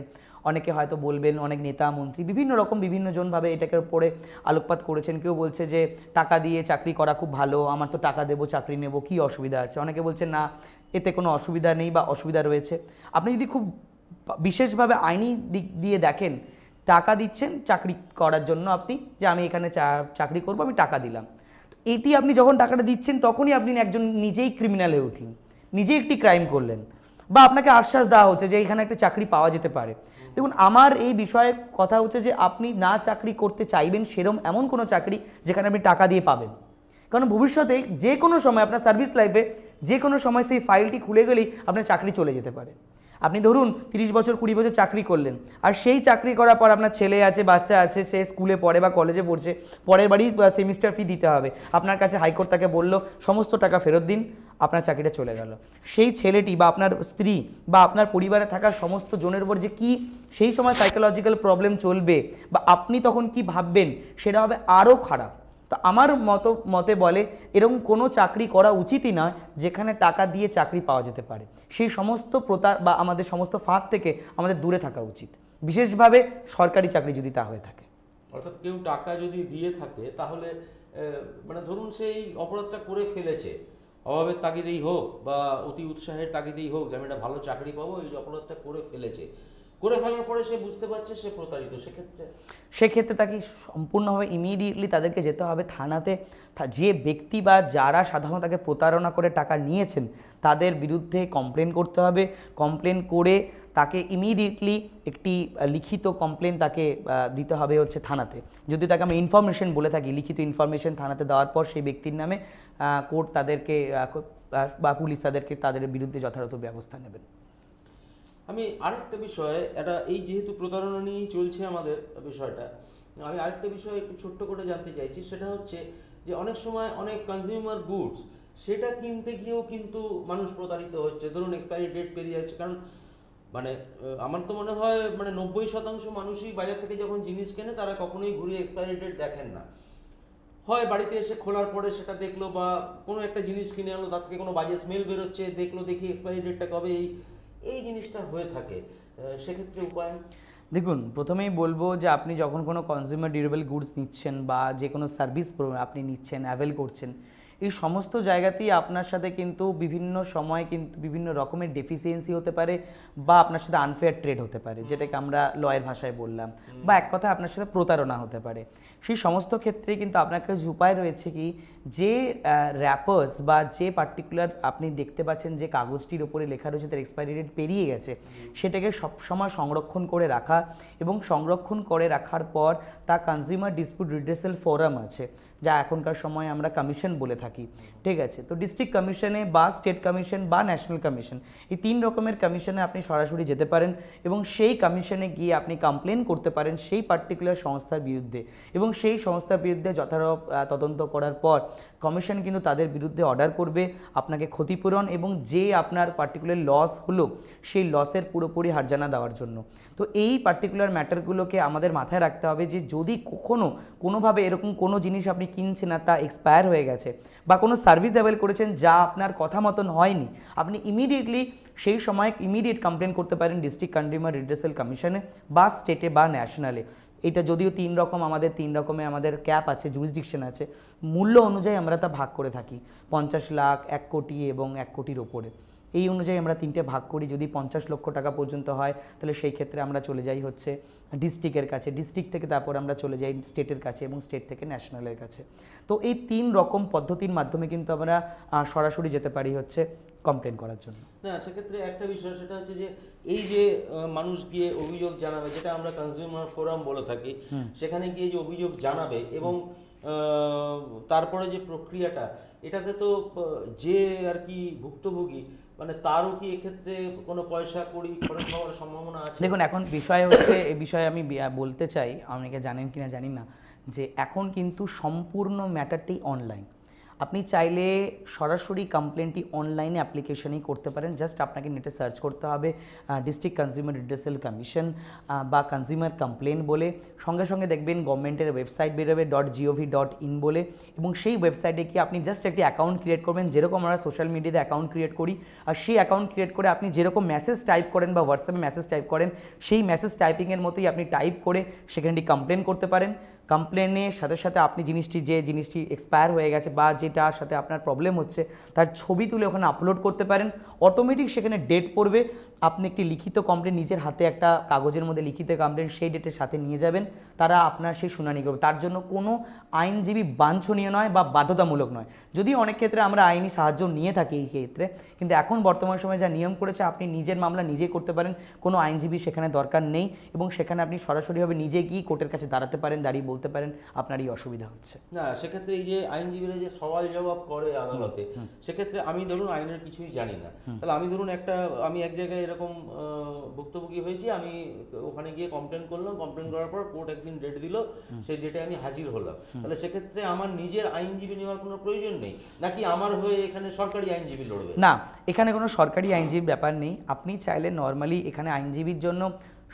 অনেকে হয়তো বলবেন, অনেক নেতা মন্ত্রী বিভিন্নজনভাবে এটাকে উপরে আলোকপাত করেছেন। কেউ বলছে যে টাকা দিয়ে চাকরি করা খুব ভালো, আমার তো টাকা দেবো চাকরি নেব, কী অসুবিধা আছে। অনেকে বলছেন না, এতে কোনো অসুবিধা নেই বা অসুবিধা রয়েছে। আপনি যদি খুব বিশেষভাবে আইনি দিক দিয়ে দেখেন, টাকা দিচ্ছেন চাকরি করার জন্য, আপনি যে আমি এখানে চাকরি করবো, আমি টাকা দিলাম, এটি আপনি যখন টাকাটা দিচ্ছেন তখনই আপনি একজন নিজেই ক্রিমিনাল হয়ে উঠলেন, নিজেই একটি ক্রাইম করলেন, বা আপনাকে আশ্বাস দেওয়া হচ্ছে যে এখানে একটা চাকরি পাওয়া যেতে পারে। দেখুন, আমার এই বিষয়ে কথা হচ্ছে যে আপনি না চাকরি করতে চাইবেন সেরকম এমন কোনো চাকরি যেখানে আপনি টাকা দিয়ে পাবেন, কারণ ভবিষ্যতে যে কোনো সময় আপনার সার্ভিস লাইফে যে কোনো সময় সেই ফাইলটি খুলে গেলেই আপনার চাকরি চলে যেতে পারে। আপনি ধরুন 30 বছর 20 বছর চাকরি করলেন, আর সেই চাকরি করার পর আপনার ছেলে আছে, বাচ্চা আছে, সে স্কুলে পড়ে বা কলেজে পড়ছে, পরের বাড়ি সেমিস্টার ফি দিতে হবে, আপনার কাছে হাইকোর্ট তাকে বললো সমস্ত টাকা ফেরত দিন, আপনার চাকরিটা চলে গেল। সেই ছেলেটি বা আপনার স্ত্রী বা আপনার পরিবারে থাকা সমস্ত জনের উপর যে কি সেই সময় সাইকোলজিক্যাল প্রবলেম চলবে বা আপনি তখন কি ভাববেন, সেটা হবে আরও খারাপ। তো আমার মতে বলে এরকম কোনো চাকরি করা উচিতই নয় যেখানে টাকা দিয়ে চাকরি পাওয়া যেতে পারে। সেই সমস্ত প্রতার বা আমাদের সমস্ত ফাঁদ থেকে আমাদের দূরে থাকা উচিত, বিশেষভাবে সরকারি চাকরি যদি তা হয়ে থাকে। অর্থাৎ কেউ টাকা যদি দিয়ে থাকে তাহলে মানে ধরুন সেই অপরাধটা করে ফেলেছে, অভাবের তাগিদেই হোক বা অতি উৎসাহের তাগিদেই হোক যে আমি একটা ভালো চাকরি পাবো, এই অপরাধটা করে ফেলার পরে সে বুঝতে পারছে সে প্রতারিত, সেক্ষেত্রে তাকে সম্পূর্ণভাবে ইমিডিয়েটলি তাদেরকে যেতে হবে থানাতে। যে ব্যক্তি বা যারা সাধারণত তাকে প্রতারণা করে টাকা নিয়েছেন তাদের বিরুদ্ধে কমপ্লেন করতে হবে। কমপ্লেন করে তাকে ইমিডিয়েটলি একটি লিখিত কমপ্লেন তাকে দিতে হবে হচ্ছে থানাতে। যদি তাকে আমি ইনফরমেশন বলে থাকি, লিখিত ইনফরমেশন থানাতে দেওয়ার পর সেই ব্যক্তির নামে কোর্ট তাদেরকে বা পুলিশ তাদের বিরুদ্ধে যথাযথ ব্যবস্থা নেবেন। আমি আরেকটা বিষয়, এই যেহেতু প্রতারণা নিয়েই চলছে আমাদের বিষয়টা, আমি আরেকটা বিষয় একটু ছোট্ট করে জানতে চাইছি, সেটা হচ্ছে যে অনেক সময় অনেক কনজিউমার গুডস সেটা কিনতে গিয়েও কিন্তু মানুষ প্রতারিত হচ্ছে। ধরুন এক্সপায়ারি ডেট পেরিয়ে যাচ্ছে, কারণ মানে আমার তো মনে হয় মানে 90% মানুষই বাজার থেকে যখন জিনিস কেনে তারা কখনোই ঘুরিয়ে এক্সপায়ারি ডেট দেখেন না। হয় বাড়িতে এসে খোলার পরে সেটা দেখলো, বা কোনো একটা জিনিস কিনে আনলো, তার থেকে কোনো বাজে স্মেল বেরোচ্ছে, দেখলো, দেখি এক্সপায়ারি ডেটটা কবে, এই জিনিসটা হয়ে থাকে। সেক্ষেত্রে উপায়? দেখুন, প্রথমেই বলবো যে আপনি যখন কোনো কনজিউমার ডিউরেবল গুডস নিচ্ছেন বা যে কোনো সার্ভিস আপনি নিচ্ছেন, অ্যাভেল করছেন, এই সমস্ত জায়গাতেই আপনার সাথে কিন্তু বিভিন্ন সময় কিন্তু বিভিন্ন রকমের ডেফিসিয়েন্সি হতে পারে বা আপনার সাথে আনফেয়ার ট্রেড হতে পারে, যেটাকে আমরা লয়ের ভাষায় বললাম, বা এক কথা আপনার সাথে প্রতারণা হতে পারে। সেই সমস্ত ক্ষেত্রে কিন্তু আপনার কাছে উপায় রয়েছে কি, যে র্যাপার্স বা যে পার্টিকুলার আপনি দেখতে পাচ্ছেন যে কাগজটির ওপরে লেখা রয়েছে তার এক্সপায়ারি ডেট পেরিয়ে গেছে, সেটাকে সবসময় সংরক্ষণ করে রাখা, এবং সংরক্ষণ করে রাখার পর তা কনজিউমার ডিসপিউট রিড্রেসাল ফোরাম আছে, যা এখনকার সময় আমরা কমিশন বলে থাকি, ঠিক আছে? তো ডিস্ট্রিক্ট কমিশনে বা স্টেট কমিশন বা ন্যাশনাল কমিশন, এই 3 রকমের কমিশনে আপনি সরাসরি যেতে পারেন এবং সেই কমিশনে গিয়ে আপনি কমপ্লেন করতে পারেন সেই পার্টিকুলার সংস্থার বিরুদ্ধে, এবং সেই সংস্থার বিরুদ্ধে যথাযথ তদন্ত করার পর কমিশন কিন্তু তাদের বিরুদ্ধে অর্ডার করবে আপনাকে ক্ষতিপূরণ এবং যে আপনার পার্টিকুলার লস হলো সেই লসের পুরোপুরি হার্জানা দেওয়ার জন্য। তো এই পার্টিকুলার ম্যাটারগুলোকে আমাদের মাথায় রাখতে হবে যে যদি কোনোভাবে এরকম কোনো জিনিস আপনি কিনছেন না, তা এক্সপায়ার হয়ে গেছে, বা কোনো সার্ভিস অ্যাভেল করেছেন যা আপনার কথা মতন হয়নি, আপনি ইমিডিয়েটলি সেই সময় ইমিডিয়েট কমপ্লেন করতে পারেন ডিস্ট্রিক্ট কনজিউমার রিড্রেসাল কমিশনে বা স্টেটে বা ন্যাশনালে। এটা যদিও 3 রকমের আমাদের ক্যাপ আছে, জুরিসডিকশন আছে, মূল্য অনুযায়ী আমরা তা ভাগ করে থাকি, 50 লাখ, 1 কোটি এবং 1 কোটির ওপরে। এই অনুযায়ী আমরা 3টে ভাগ করি। যদি 50 লক্ষ টাকা পর্যন্ত হয় তাহলে সেই ক্ষেত্রে আমরা চলে যাই হচ্ছে ডিস্ট্রিক্টের কাছে, ডিস্ট্রিক্ট থেকে তারপর আমরা চলে যাই স্টেটের কাছে এবং স্টেট থেকে ন্যাশনালের কাছে। তো এই 3 রকম পদ্ধতির মাধ্যমে কিন্তু আমরা সরাসরি যেতে পারি হচ্ছে কমপ্লেন করার জন্য। না, সেক্ষেত্রে একটা বিষয় সেটা হচ্ছে যে এই যে মানুষ গিয়ে অভিযোগ জানাবে, যেটা আমরা কনজিউমার ফোরাম বলে থাকি, সেখানে গিয়ে যে অভিযোগ জানাবে এবং তারপরে যে প্রক্রিয়াটা, এটাতে তো যে আর কি ভুক্তভোগী মানে তারও কি এক্ষেত্রে কোনো পয়সা কড়ি খরচ হওয়ার সম্ভাবনা আছে? দেখুন, এখন বিষয় হচ্ছে, এই বিষয়ে আমি বলতে চাই, অনেকে জানেন কিনা জানি না, যে এখন কিন্তু সম্পূর্ণ ম্যাটারটি অনলাইন। আপনি চাইলে সরাসরি কমপ্লেনটি অনলাইনে অ্যাপ্লিকেশনেই করতে পারেন। জাস্ট আপনাকে নেটে সার্চ করতে হবে ডিস্ট্রিক্ট কনজিউমার রিড্রেসাল কমিশন বা কনজিউমার কমপ্লেন বলে, সঙ্গে সঙ্গে দেখবেন গভর্নমেন্টের ওয়েবসাইট বেরোবে .gov.in বলে, এবং সেই ওয়েবসাইটে গিয়ে আপনি জাস্ট একটি অ্যাকাউন্ট ক্রিয়েট করবেন, যেরকম আমরা সোশ্যাল মিডিয়াতে অ্যাকাউন্ট ক্রিয়েট করি, আর সেই অ্যাকাউন্ট ক্রিয়েট করে আপনি যেরকম মেসেজ টাইপ করেন বা হোয়াটসঅ্যাপে মেসেজ টাইপ করেন, সেই মেসেজ টাইপিংয়ের মতোই আপনি টাইপ করে সেখানটি কমপ্লেন করতে পারেন। কমপ্লেনের সাথে সাথে আপনি যে জিনিসটি এক্সপায়ার হয়ে গেছে বা যেটার সাথে আপনার প্রবলেম হচ্ছে তার ছবি তুলে ওখানে আপলোড করতে পারেন। অটোমেটিক সেখানে ডেট পড়বে, আপনি একটি লিখিত কমপ্লেন নিজের হাতে একটা কাগজের মধ্যে লিখিত কমপ্লেন সেই ডেটের সাথে নিয়ে যাবেন, তারা আপনার সেই শুনানি করবে। তার জন্য কোনো আইনজীবী বাঞ্ছনীয় নয় বা বাধ্যতামূলক নয়, যদিও অনেক ক্ষেত্রে আমরা আইনি সাহায্য নিয়ে থাকি এই ক্ষেত্রে, কিন্তু এখন বর্তমান সময়ে যা নিয়ম করেছে আপনি নিজের মামলা নিজেই করতে পারেন, কোনো আইনজীবী সেখানে দরকার নেই, এবং সেখানে আপনি সরাসরিভাবে নিজে গিয়ে কোর্টের কাছে দাঁড়াতে পারেন, দাঁড়িয়ে বলতে পারেন আপনার এই অসুবিধা হচ্ছে। না, সেক্ষেত্রে এই যে আইনজীবীরা যে সওয়াল জবাব করে আদালতে, সেক্ষেত্রে আমি ধরুন আইনের কিছুই জানি না, তাহলে আমি ধরুন আমি এক জায়গায় এরকম ভুক্তভোগী হয়েছি, আমি ওখানে গিয়ে কমপ্লেন করলাম, কমপ্লেন করার পর কোর্ট একদিন ডেট দিল, সেই ডেটে আমি হাজির হলাম, তাহলে সেক্ষেত্রে আমার নিজের আইনজীবী নেওয়ার কোনো প্রয়োজন নেই, নাকি আমার হয়ে এখানে সরকারি আইনজীবী লড়বে? না, এখানে কোনো সরকারি আইনজীবীর ব্যাপার নেই। আপনি চাইলে নর্মালি এখানে আইনজীবীর জন্য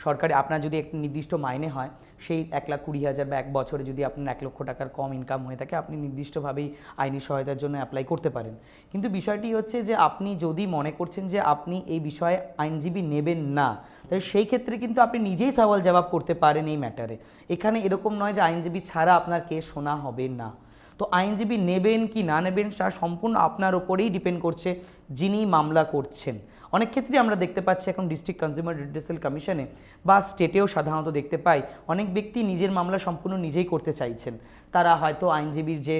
সরকারি আপনার যদি একটি নির্দিষ্ট মাইনে হয়, সেই 1,20,000 বা 1 বছরে যদি আপনার 1 লক্ষ টাকার কম ইনকাম হয়ে থাকে, আপনি নির্দিষ্টভাবেই আইনি সহায়তার জন্য অ্যাপ্লাই করতে পারেন। কিন্তু বিষয়টি হচ্ছে যে আপনি যদি মনে করছেন যে আপনি এই বিষয়ে আইনজীবী নেবেন না, তাহলে সেই ক্ষেত্রে কিন্তু আপনি নিজেই সওয়াল জবাব করতে পারেন এই ম্যাটারে। এখানে এরকম নয় যে আইনজীবী ছাড়া আপনার কেস শোনা হবে না। তো আইনজীবী নেবেন কি না নেবেন তা সম্পূর্ণ আপনার ওপরেই ডিপেন্ড করছে যিনি মামলা করছেন। অনেক ক্ষেত্রে আমরা দেখতে পাচ্ছি এখন ডিস্ট্রিক্ট কনজিউমার রিড্রেসাল কমিশনে বা স্টেটেও সাধারণত দেখতে পাই অনেক ব্যক্তি নিজের মামলা সম্পূর্ণ নিজেই করতে চাইছেন, তারা হয়তো আইনজীবীর যে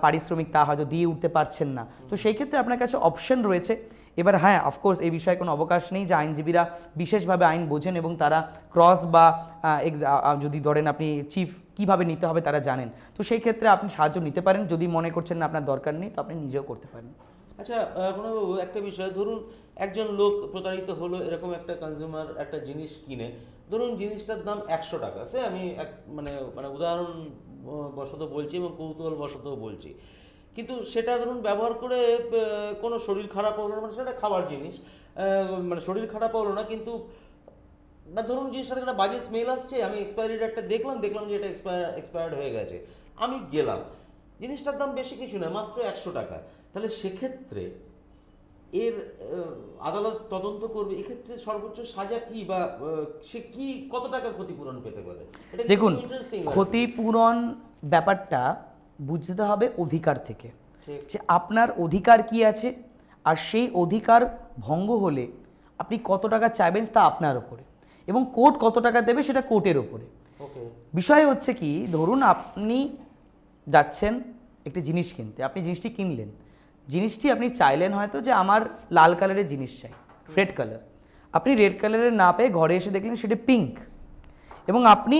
পারিশ্রমিক তা হয়তো দিয়ে উঠতে পারছেন না। তো সেই ক্ষেত্রে আপনার কাছে অপশন রয়েছে। এবার হ্যাঁ, অফকোর্স এই বিষয়ে কোনো অবকাশ নেই যে আইনজীবীরা বিশেষভাবে আইন বোঝেন এবং তারা ক্রস বা যদি ধরেন আপনি চিফ কীভাবে নিতে হবে তারা জানেন। তো সেই ক্ষেত্রে আপনি সাহায্য নিতে পারেন, যদি মনে করছেন না আপনার দরকার নেই তো আপনি নিজেও করতে পারেন। আচ্ছা প্রণববাবু, একটা বিষয়, ধরুন একজন লোক প্রতারিত হলো, এরকম একটা কনজিউমার একটা জিনিস কিনে, ধরুন জিনিসটার দাম 100 টাকা, আমি মানে উদাহরণ বশত বলছি এবং কৌতূহল বশত বলছি, কিন্তু সেটা ধরুন ব্যবহার করে কোনো শরীর খারাপ হলো না, মানে সেটা খাবার জিনিস, মানে শরীর খারাপ হলো না, কিন্তু বা ধরুন জিনিসটাতে একটা বাজে স্মেল আসছে, আমি এক্সপায়ারি ডেটটা দেখলাম যে এটা এক্সপায়ার্ড হয়ে গেছে, আমি গেলাম, জিনিসটার দাম বেশি কিছু নয়, মাত্র 100 টাকা। তাহলে সেক্ষেত্রে এর আদালত তদন্ত করবে, এক্ষেত্রে সর্বোচ্চ সাজা কি, বা সে কি কত টাকার ক্ষতিপূরণ পেতে পারে? দেখুন, ক্ষতিপূরণ ব্যাপারটা বুঝতে হবে অধিকার থেকে, যে আপনার অধিকার কি আছে, আর সেই অধিকার ভঙ্গ হলে আপনি কত টাকা চাইবেন তা আপনার ওপরে, এবং কোর্ট কত টাকা দেবে সেটা কোর্টের ওপরে। বিষয় হচ্ছে কি, ধরুন আপনি যাচ্ছেন একটি জিনিস কিনতে, আপনি জিনিসটি কিনলেন, জিনিসটি আপনি চাইলেন হয়তো যে আমার লাল কালারের জিনিস চাই, রেড কালার, আপনি রেড কালারের না পেয়ে ঘরে এসে দেখলেন সেটা পিঙ্ক, এবং আপনি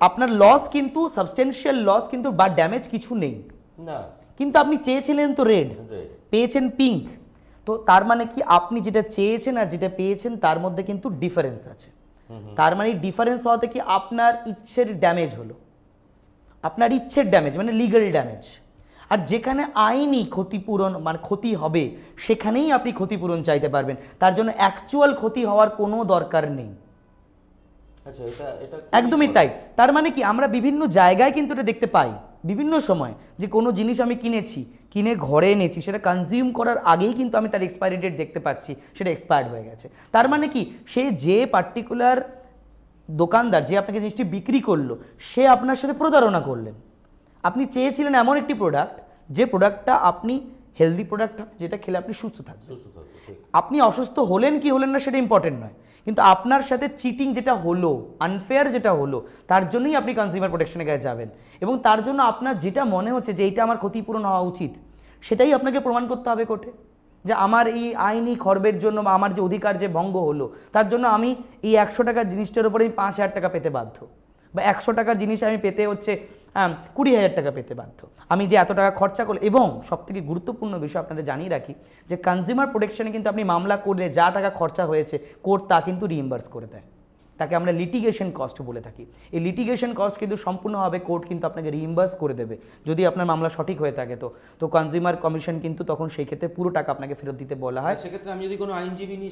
আপনার লস কিন্তু সাবস্টেনশিয়াল লস কিন্তু বা ড্যামেজ কিছু নেই না, কিন্তু আপনি চেয়েছিলেন তো রেড, পেয়েছেন পিঙ্ক, তো তার মানে কি আপনি যেটা চেয়েছেন আর যেটা পেয়েছেন তার মধ্যে কিন্তু ডিফারেন্স আছে। তার মানে ডিফারেন্স হওয়াতে কি আপনার ইচ্ছের ড্যামেজ হলো, আপনার ইচ্ছের ড্যামেজ মানে লিগ্যাল ড্যামেজ। আর যেখানে আইনি ক্ষতিপূরণ মানে ক্ষতি হবে সেখানেই আপনি ক্ষতিপূরণ চাইতে পারবেন, তার জন্য অ্যাকচুয়াল ক্ষতি হওয়ার কোনো দরকার নেই। আচ্ছা, এটা একদমই তাই। তার মানে কি আমরা বিভিন্ন জায়গায় কিন্তু এটা দেখতে পাই বিভিন্ন সময়, যে কোনো জিনিস আমি কিনে ঘরে এনেছি, সেটা কনজিউম করার আগেই কিন্তু আমি তার এক্সপায়ারি ডেট দেখতে পাচ্ছি সেটা এক্সপায়ার্ড হয়ে গেছে। তার মানে কি সে যে পার্টিকুলার দোকানদার যে আপনাকে জিনিসটি বিক্রি করলো সে আপনার সাথে প্রতারণা করলেন। আপনি চেয়েছিলেন এমন একটি প্রোডাক্ট যে প্রোডাক্টটা আপনি হেলদি প্রোডাক্ট যেটা খেলে আপনি সুস্থ থাকবেন, আপনি অসুস্থ হলেন কি হলেন না সেটা ইম্পর্টেন্ট নয়, কিন্তু আপনার সাথে চিটিং যেটা হলো, আনফেয়ার যেটা হলো, তার জন্যই আপনি কনজিউমার প্রোটেকশনের কাছে যাবেন, এবং তার জন্য আপনার যেটা মনে হচ্ছে যে এইটা আমার ক্ষতিপূরণ হওয়া উচিত সেটাই আপনাকে প্রমাণ করতে হবে কোর্টে, যে আমার এই আইনি খর্বের জন্য বা আমার যে অধিকার যে ভঙ্গ হলো তার জন্য আমি এই 100 টাকার জিনিসটার উপরে 5,000 টাকা পেতে বাধ্য, বা 100 টাকার জিনিস আমি পেতে হচ্ছে 20,000 টাকা পেতে বাধ্য, আমি যে এত টাকা খরচা করলে। এবং সবথেকে গুরুত্বপূর্ণ বিষয় আপনাদের জানিয়ে রাখি যে কনজিউমার প্রোটেকশনে কিন্তু আপনি মামলা করলে যা টাকা খরচা হয়েছে কোর্ট তা কিন্তু রিইম্বার্স করে দেয়, তাকে আমরা লিটিগেশন কস্ট বলে থাকি। এই লিটিগেশন কস্ট কিন্তু সম্পূর্ণভাবে কোর্ট কিন্তু আপনাকে রিইম্বার্স করে দেবে যদি আপনার মামলা সঠিক হয়ে থাকে। তো কনজিউমার কমিশন কিন্তু তখন সেই ক্ষেত্রে পুরো টাকা আপনাকে ফেরত দিতে বলা হয়। সেক্ষেত্রে আমি যদি কোনো আইনজীবী নিই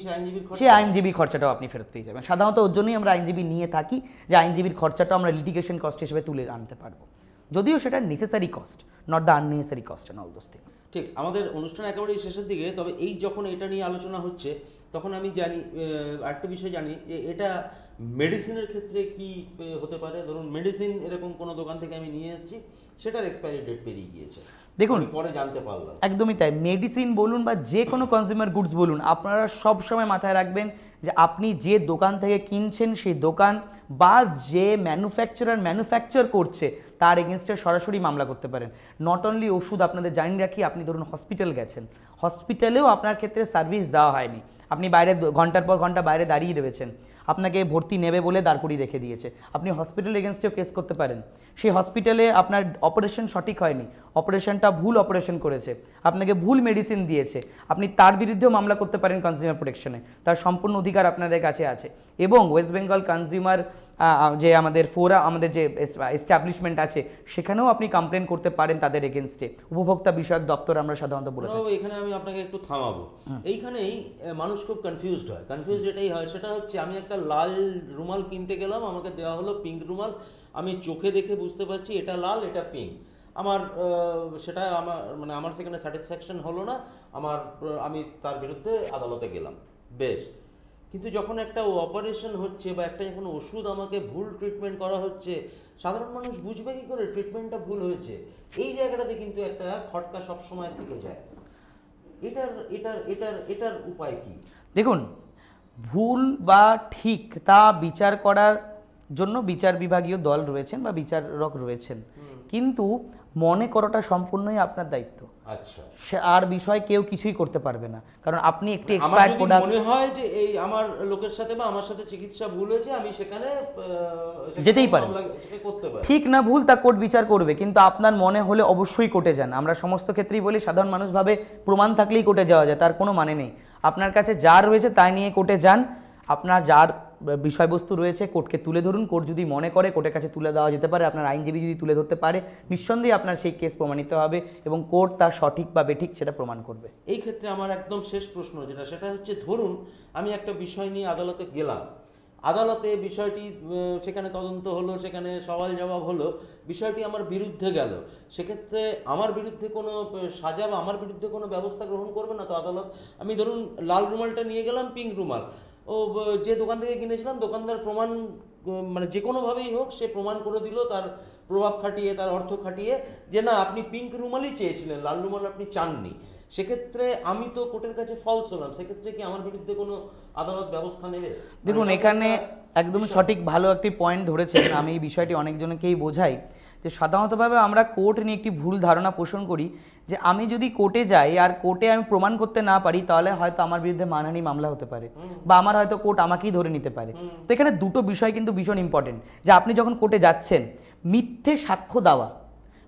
সে আইনজীবী খরচাটাও আপনি ফেরত পেয়ে যাবেন। সাধারণত ওর জন্যই আমরা আইনজীবী নিয়ে থাকি, যে আইনজীবীর খরচাটাও আমরা লিটিগেশন কস্ট হিসেবে তুলে আনতে পারবো, যদিও সেটা necessary cost, not the unnecessary cost and all those things. ঠিক, আমাদের অনুষ্ঠান একেবারেই শেষের দিকে, তবে এই যখন এটা নিয়ে আলোচনা হচ্ছে তখন আমি জানি আরেকটা বিষয় জানি যে এটা মেডিসিনের ক্ষেত্রে কি হতে পারে। ধরুন মেডিসিন এরকম কোনো দোকান থেকে আমি নিয়ে এসেছি, সেটার এক্সপায়ারি ডেট পেরিয়ে গিয়েছে, দেখুন পরে জানতে পারলাম। একদমই তাই, মেডিসিন বলুন বা যে কোনো কনজিউমার গুডস বলুন, আপনারা সব সময় মাথায় রাখবেন যে আপনি যে দোকান থেকে কিনছেন সেই দোকান বা যে ম্যানুফ্যাকচার করছে তার এগেনস্টে সরাসরি মামলা করতে পারেন। নট অনলি ওষুধ, আপনাদের জানিয়ে রাখি, আপনি ধরুন হসপিটাল গেছেন, হসপিটালেও আপনার ক্ষেত্রে সার্ভিস দেওয়া হয়নি, আপনি বাইরে ঘন্টার পর ঘন্টা বাইরে দাঁড়িয়ে রয়েছেন, আপনাকে ভর্তি নেবে বলে দাঁড় করিয়ে রেখে দিয়েছে, আপনি হসপিটাল এগেনস্টেও কেস করতে পারেন। সেই হসপিটালে আপনার অপারেশন সঠিক হয়নি, অপারেশনটা ভুল অপারেশন করেছে, আপনাকে ভুল মেডিসিন দিয়েছে, আপনি তার বিরুদ্ধেও মামলা করতে পারেন কনজিউমার প্রোটেকশনে, তার সম্পূর্ণ অধিকার আপনাদের কাছে আছে। এবং ওয়েস্ট বেঙ্গল কনজিউমার যে আমাদের আমাদের যে এস্টাবলিশমেন্ট আছে সেখানেও আপনি কমপ্লেন করতে পারেন তাদের এগেনস্টে, উপভোক্তা বিষয়ক দপ্তর আমরা সাধারণত বলে থাকি। এখানে আমি আপনাকে একটু থামাবো, এইখানেই মানুষ খুব কনফিউজড হয়। কনফিউজড এটাই হয়, সেটা হচ্ছে আমি একটা লাল রুমাল কিনতে গেলাম, আমাকে দেওয়া হলো পিঙ্ক রুমাল, আমি চোখে দেখে বুঝতে পারছি এটা লাল এটা পিঙ্ক, সেটা আমার সেখানে স্যাটিসফ্যাকশন হলো না, আমি তার বিরুদ্ধে আদালতে গেলাম, বেশ। কিন্তু যখন একটা অপারেশন হচ্ছে বা একটা যখন ওষুধ আমাকে ভুল ট্রিটমেন্ট করা হচ্ছে, সাধারণ মানুষ বুঝবে কি করে ট্রিটমেন্টটা ভুল হয়েছে? এই জায়গাটাতে কিন্তু একটা খটকা সবসময় থেকে যায়। এটার উপায় কি? দেখুন, ভুল বা ঠিক তা বিচার করার জন্য বিচার বিভাগীয় দল রয়েছেন বা বিচারক রয়েছেন, কিন্তু মনে করাটা সম্পূর্ণই আপনার দায়িত্ব। আচ্ছা, আর বিষয় কেউ কিছুই করতে পারবে না, কারণ আপনি একটি এক্সপায়ার্ড প্রোডাক্ট মনে হয় যে এই আমার লোকের সাথে বা আমার সাথে চিকিৎসা ভুল হয়েছে, আমি সেখানে যেতেই পারি, ঠিক না ভুল তা কোর্ট বিচার করবে, কিন্তু আপনার মনে হলে অবশ্যই কোর্টে যান। আমরা সমস্ত ক্ষেত্রেই বলি, সাধারণ মানুষ ভাবে প্রমাণ থাকলেই কোর্টে যাওয়া যায়, তার কোনো মানে নেই। আপনার কাছে যা রয়েছে তাই নিয়ে কোর্টে যান, আপনার যার বিষয়বস্তু রয়েছে কোর্টকে তুলে ধরুন। কোর্ট যদি মনে করে কোর্টের কাছে তুলে দেওয়া যেতে পারে, আপনার আইনজীবী যদি তুলে ধরতে পারে, নিঃসন্দেহে আপনার সেই কেস প্রমাণিত হবে এবং কোর্ট তার সঠিক বা বেঠিক সেটা প্রমাণ করবে। এই ক্ষেত্রে আমার একদম শেষ প্রশ্ন সেটা হচ্ছে, ধরুন আমি একটা বিষয় নিয়ে আদালতে গেলাম, আদালতে বিষয়টি সেখানে তদন্ত হলো, সেখানে সওয়াল জবাব হলো, বিষয়টি আমার বিরুদ্ধে গেল, সেক্ষেত্রে আমার বিরুদ্ধে কোনো সাজা বা আমার বিরুদ্ধে কোনো ব্যবস্থা গ্রহণ করবে না তো আদালত? আমি ধরুন লাল রুমালটা নিয়ে গেলাম, পিঙ্ক রুমাল, যে দোকান থেকে কিনেছিলাম দোকানদার প্রমাণ মানে যে কোনোভাবেই হোক সে প্রমাণ করে দিল, তার প্রভাব খাটিয়ে, তার অর্থ খাটিয়ে, যে না আপনি পিঙ্ক রুমালই চেয়েছিলেন, লাল রুমাল আপনি চাননি। সেক্ষেত্রে আমি তো কোর্টের কাছে ফলস হলাম, সেক্ষেত্রে কি আমার বিরুদ্ধে কোনো আদালত ব্যবস্থা নেবে? দেখুন, এখানে একদম সঠিক ভালো একটি পয়েন্ট ধরেছেন। আমি এই বিষয়টি অনেকজনকেই বোঝাই যে সাধারণতভাবে আমরা কোর্ট নিয়ে একটি ভুল ধারণা পোষণ করি যে আমি যদি কোর্টে যাই আর কোর্টে আমি প্রমাণ করতে না পারি তাহলে হয়তো আমার বিরুদ্ধে মানহানি মামলা হতে পারে বা আমার হয়তো কোর্ট আমাকেই ধরে নিতে পারে। তো এখানে দুটো বিষয় কিন্তু ভীষণ ইম্পর্টেন্ট, যে আপনি যখন কোর্টে যাচ্ছেন, মিথ্যে সাক্ষ্য দেওয়া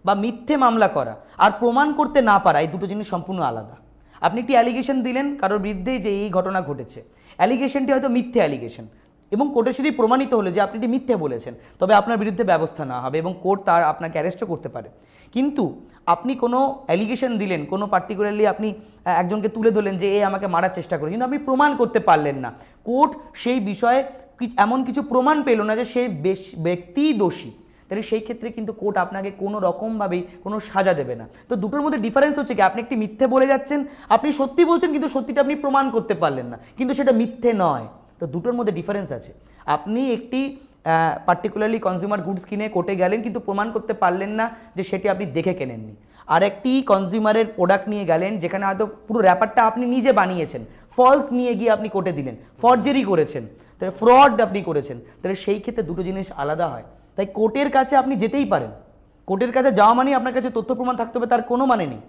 বা মিথ্যে মামলা করা আর প্রমাণ করতে না পারা, এই দুটো জিনিস সম্পূর্ণ আলাদা। আপনি একটি অ্যালিগেশন দিলেন কারোর বিরুদ্ধে যে এই ঘটনা ঘটেছে, অ্যালিগেশনটি হয়তো মিথ্যে অ্যালিগেশন এবং কোর্টে সেটি প্রমাণিত হলো যে আপনি এটি মিথ্যে বলেছেন, তবে আপনার বিরুদ্ধে ব্যবস্থা নেওয়া হবে এবং কোর্ট তার আপনাকে অ্যারেস্টও করতে পারে। কিন্তু আপনি কোনো অ্যালিগেশন দিলেন, কোনো পার্টিকুলারলি আপনি একজনকে তুলে ধরলেন যে এ আমাকে মারার চেষ্টা করে, কিন্তু আপনি প্রমাণ করতে পারলেন না, কোর্ট সেই বিষয়ে এমন কিছু প্রমাণ পেল না যে সেই ব্যক্তিই দোষী, তাহলে সেই ক্ষেত্রে কিন্তু কোর্ট আপনাকে কোনো রকমভাবেই কোনো সাজা দেবে না। তো দুটোর মধ্যে ডিফারেন্স হচ্ছে কি, আপনি একটি মিথ্যে বলে যাচ্ছেন, আপনি সত্যি বলছেন কিন্তু সত্যিটা আপনি প্রমাণ করতে পারলেন না, কিন্তু সেটা মিথ্যে নয়। তো দুটোর মধ্যে ডিফারেন্স আছে। আপনি একটি পার্টিকুলারলি কনজিউমার গুডস কিনে কোর্টে গেলেন কিন্তু প্রমাণ করতে পারলেন না যে সেটি আপনি দেখে কেনেননি, আর একটি কনজিউমারের প্রোডাক্ট নিয়ে গেলেন যেখানে হয়তো পুরো র্যাপারটা আপনি নিজে বানিয়েছেন, ফলস নিয়ে গিয়ে আপনি কোর্টে দিলেন, ফরজারি করেছেন, তাহলে ফ্রড আপনি করেছেন, তাহলে সেই ক্ষেত্রে দুটো জিনিস আলাদা হয়। তাই কোর্টের কাছে আপনি যেতেই পারেন, কোর্টের কাছে যাওয়া মানে আপনার কাছে তথ্য প্রমাণ থাকতে হবে তার কোনো মানে নেই।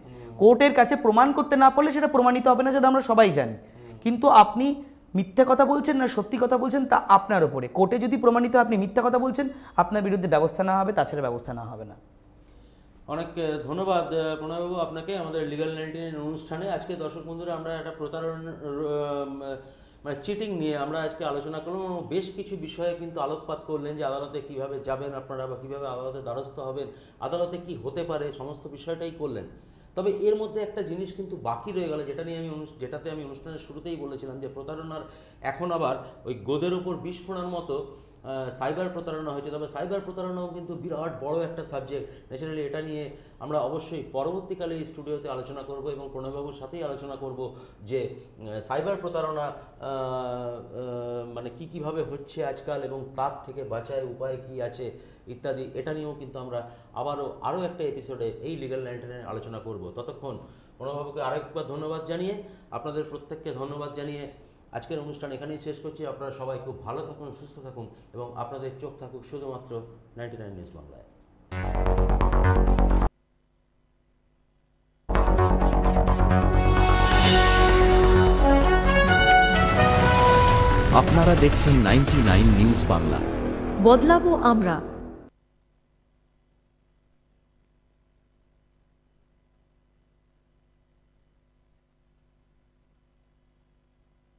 কোর্টের কাছে প্রমাণ করতে না পারলে সেটা প্রমাণিত হবে না, সেটা আমরা সবাই জানি। কিন্তু আপনি মিথ্যা কথা বলছেন না সত্যি কথা বলছেন তা আপনার ওপরে। কোর্টে যদি প্রমাণিত আপনি মিথ্যা কথা বলছেন, আপনার বিরুদ্ধে ব্যবস্থা নেওয়া হবে, তাছাড়া ব্যবস্থা নেওয়া হবে না। অনেক ধন্যবাদ প্রণয়বাবু আপনাকে আমাদের লিগাল 99 অনুষ্ঠানে। আজকে দর্শক বন্ধুরা আমরা একটা প্রতারণা মানে চিটিং নিয়ে আমরা আজকে আলোচনা করলাম, বেশ কিছু বিষয়ে কিন্তু আলোকপাত করলেন যে আদালতে কিভাবে যাবেন আপনারা বা কীভাবে আদালতে দ্বারস্থ হবেন, আদালতে কি হতে পারে, সমস্ত বিষয়টাই করলেন। তবে এর মধ্যে একটা জিনিস কিন্তু বাকি রয়ে গেল, যেটাতে আমি অনুষ্ঠানের শুরুতেই বলেছিলাম যে প্রতারণার এখন আবার ওই গোদের ওপর বিষ ফোঁড়ার মতো সাইবার প্রতারণা হয়েছে। তবে সাইবার প্রতারণাও কিন্তু বিরাট বড় একটা সাবজেক্ট। ন্যাচারালি এটা নিয়ে আমরা অবশ্যই পরবর্তীকালে এই স্টুডিওতে আলোচনা করব এবং প্রণয়বাবুর সাথেই আলোচনা করব যে সাইবার প্রতারণা মানে কীভাবে হচ্ছে আজকাল এবং তার থেকে বাঁচার উপায় কি আছে ইত্যাদি। এটা নিয়েও কিন্তু আমরা আরও একটা এপিসোডে এই লিগাল 99 আলোচনা করব। ততক্ষণ প্রণয়বাবুকে আরেকবার ধন্যবাদ জানিয়ে, আপনাদের প্রত্যেককে ধন্যবাদ জানিয়ে আজকের অনুষ্ঠান এখানেই শেষ করছি। আপনারা সবাই খুব ভালো থাকুন, সুস্থ থাকুন এবং আপনাদের চোখ থাকুক শুধুমাত্র 99 নিউজ বাংলায়। আপনারা দেখছেন 99 নিউজ বাংলা। বদলাবো আমরা।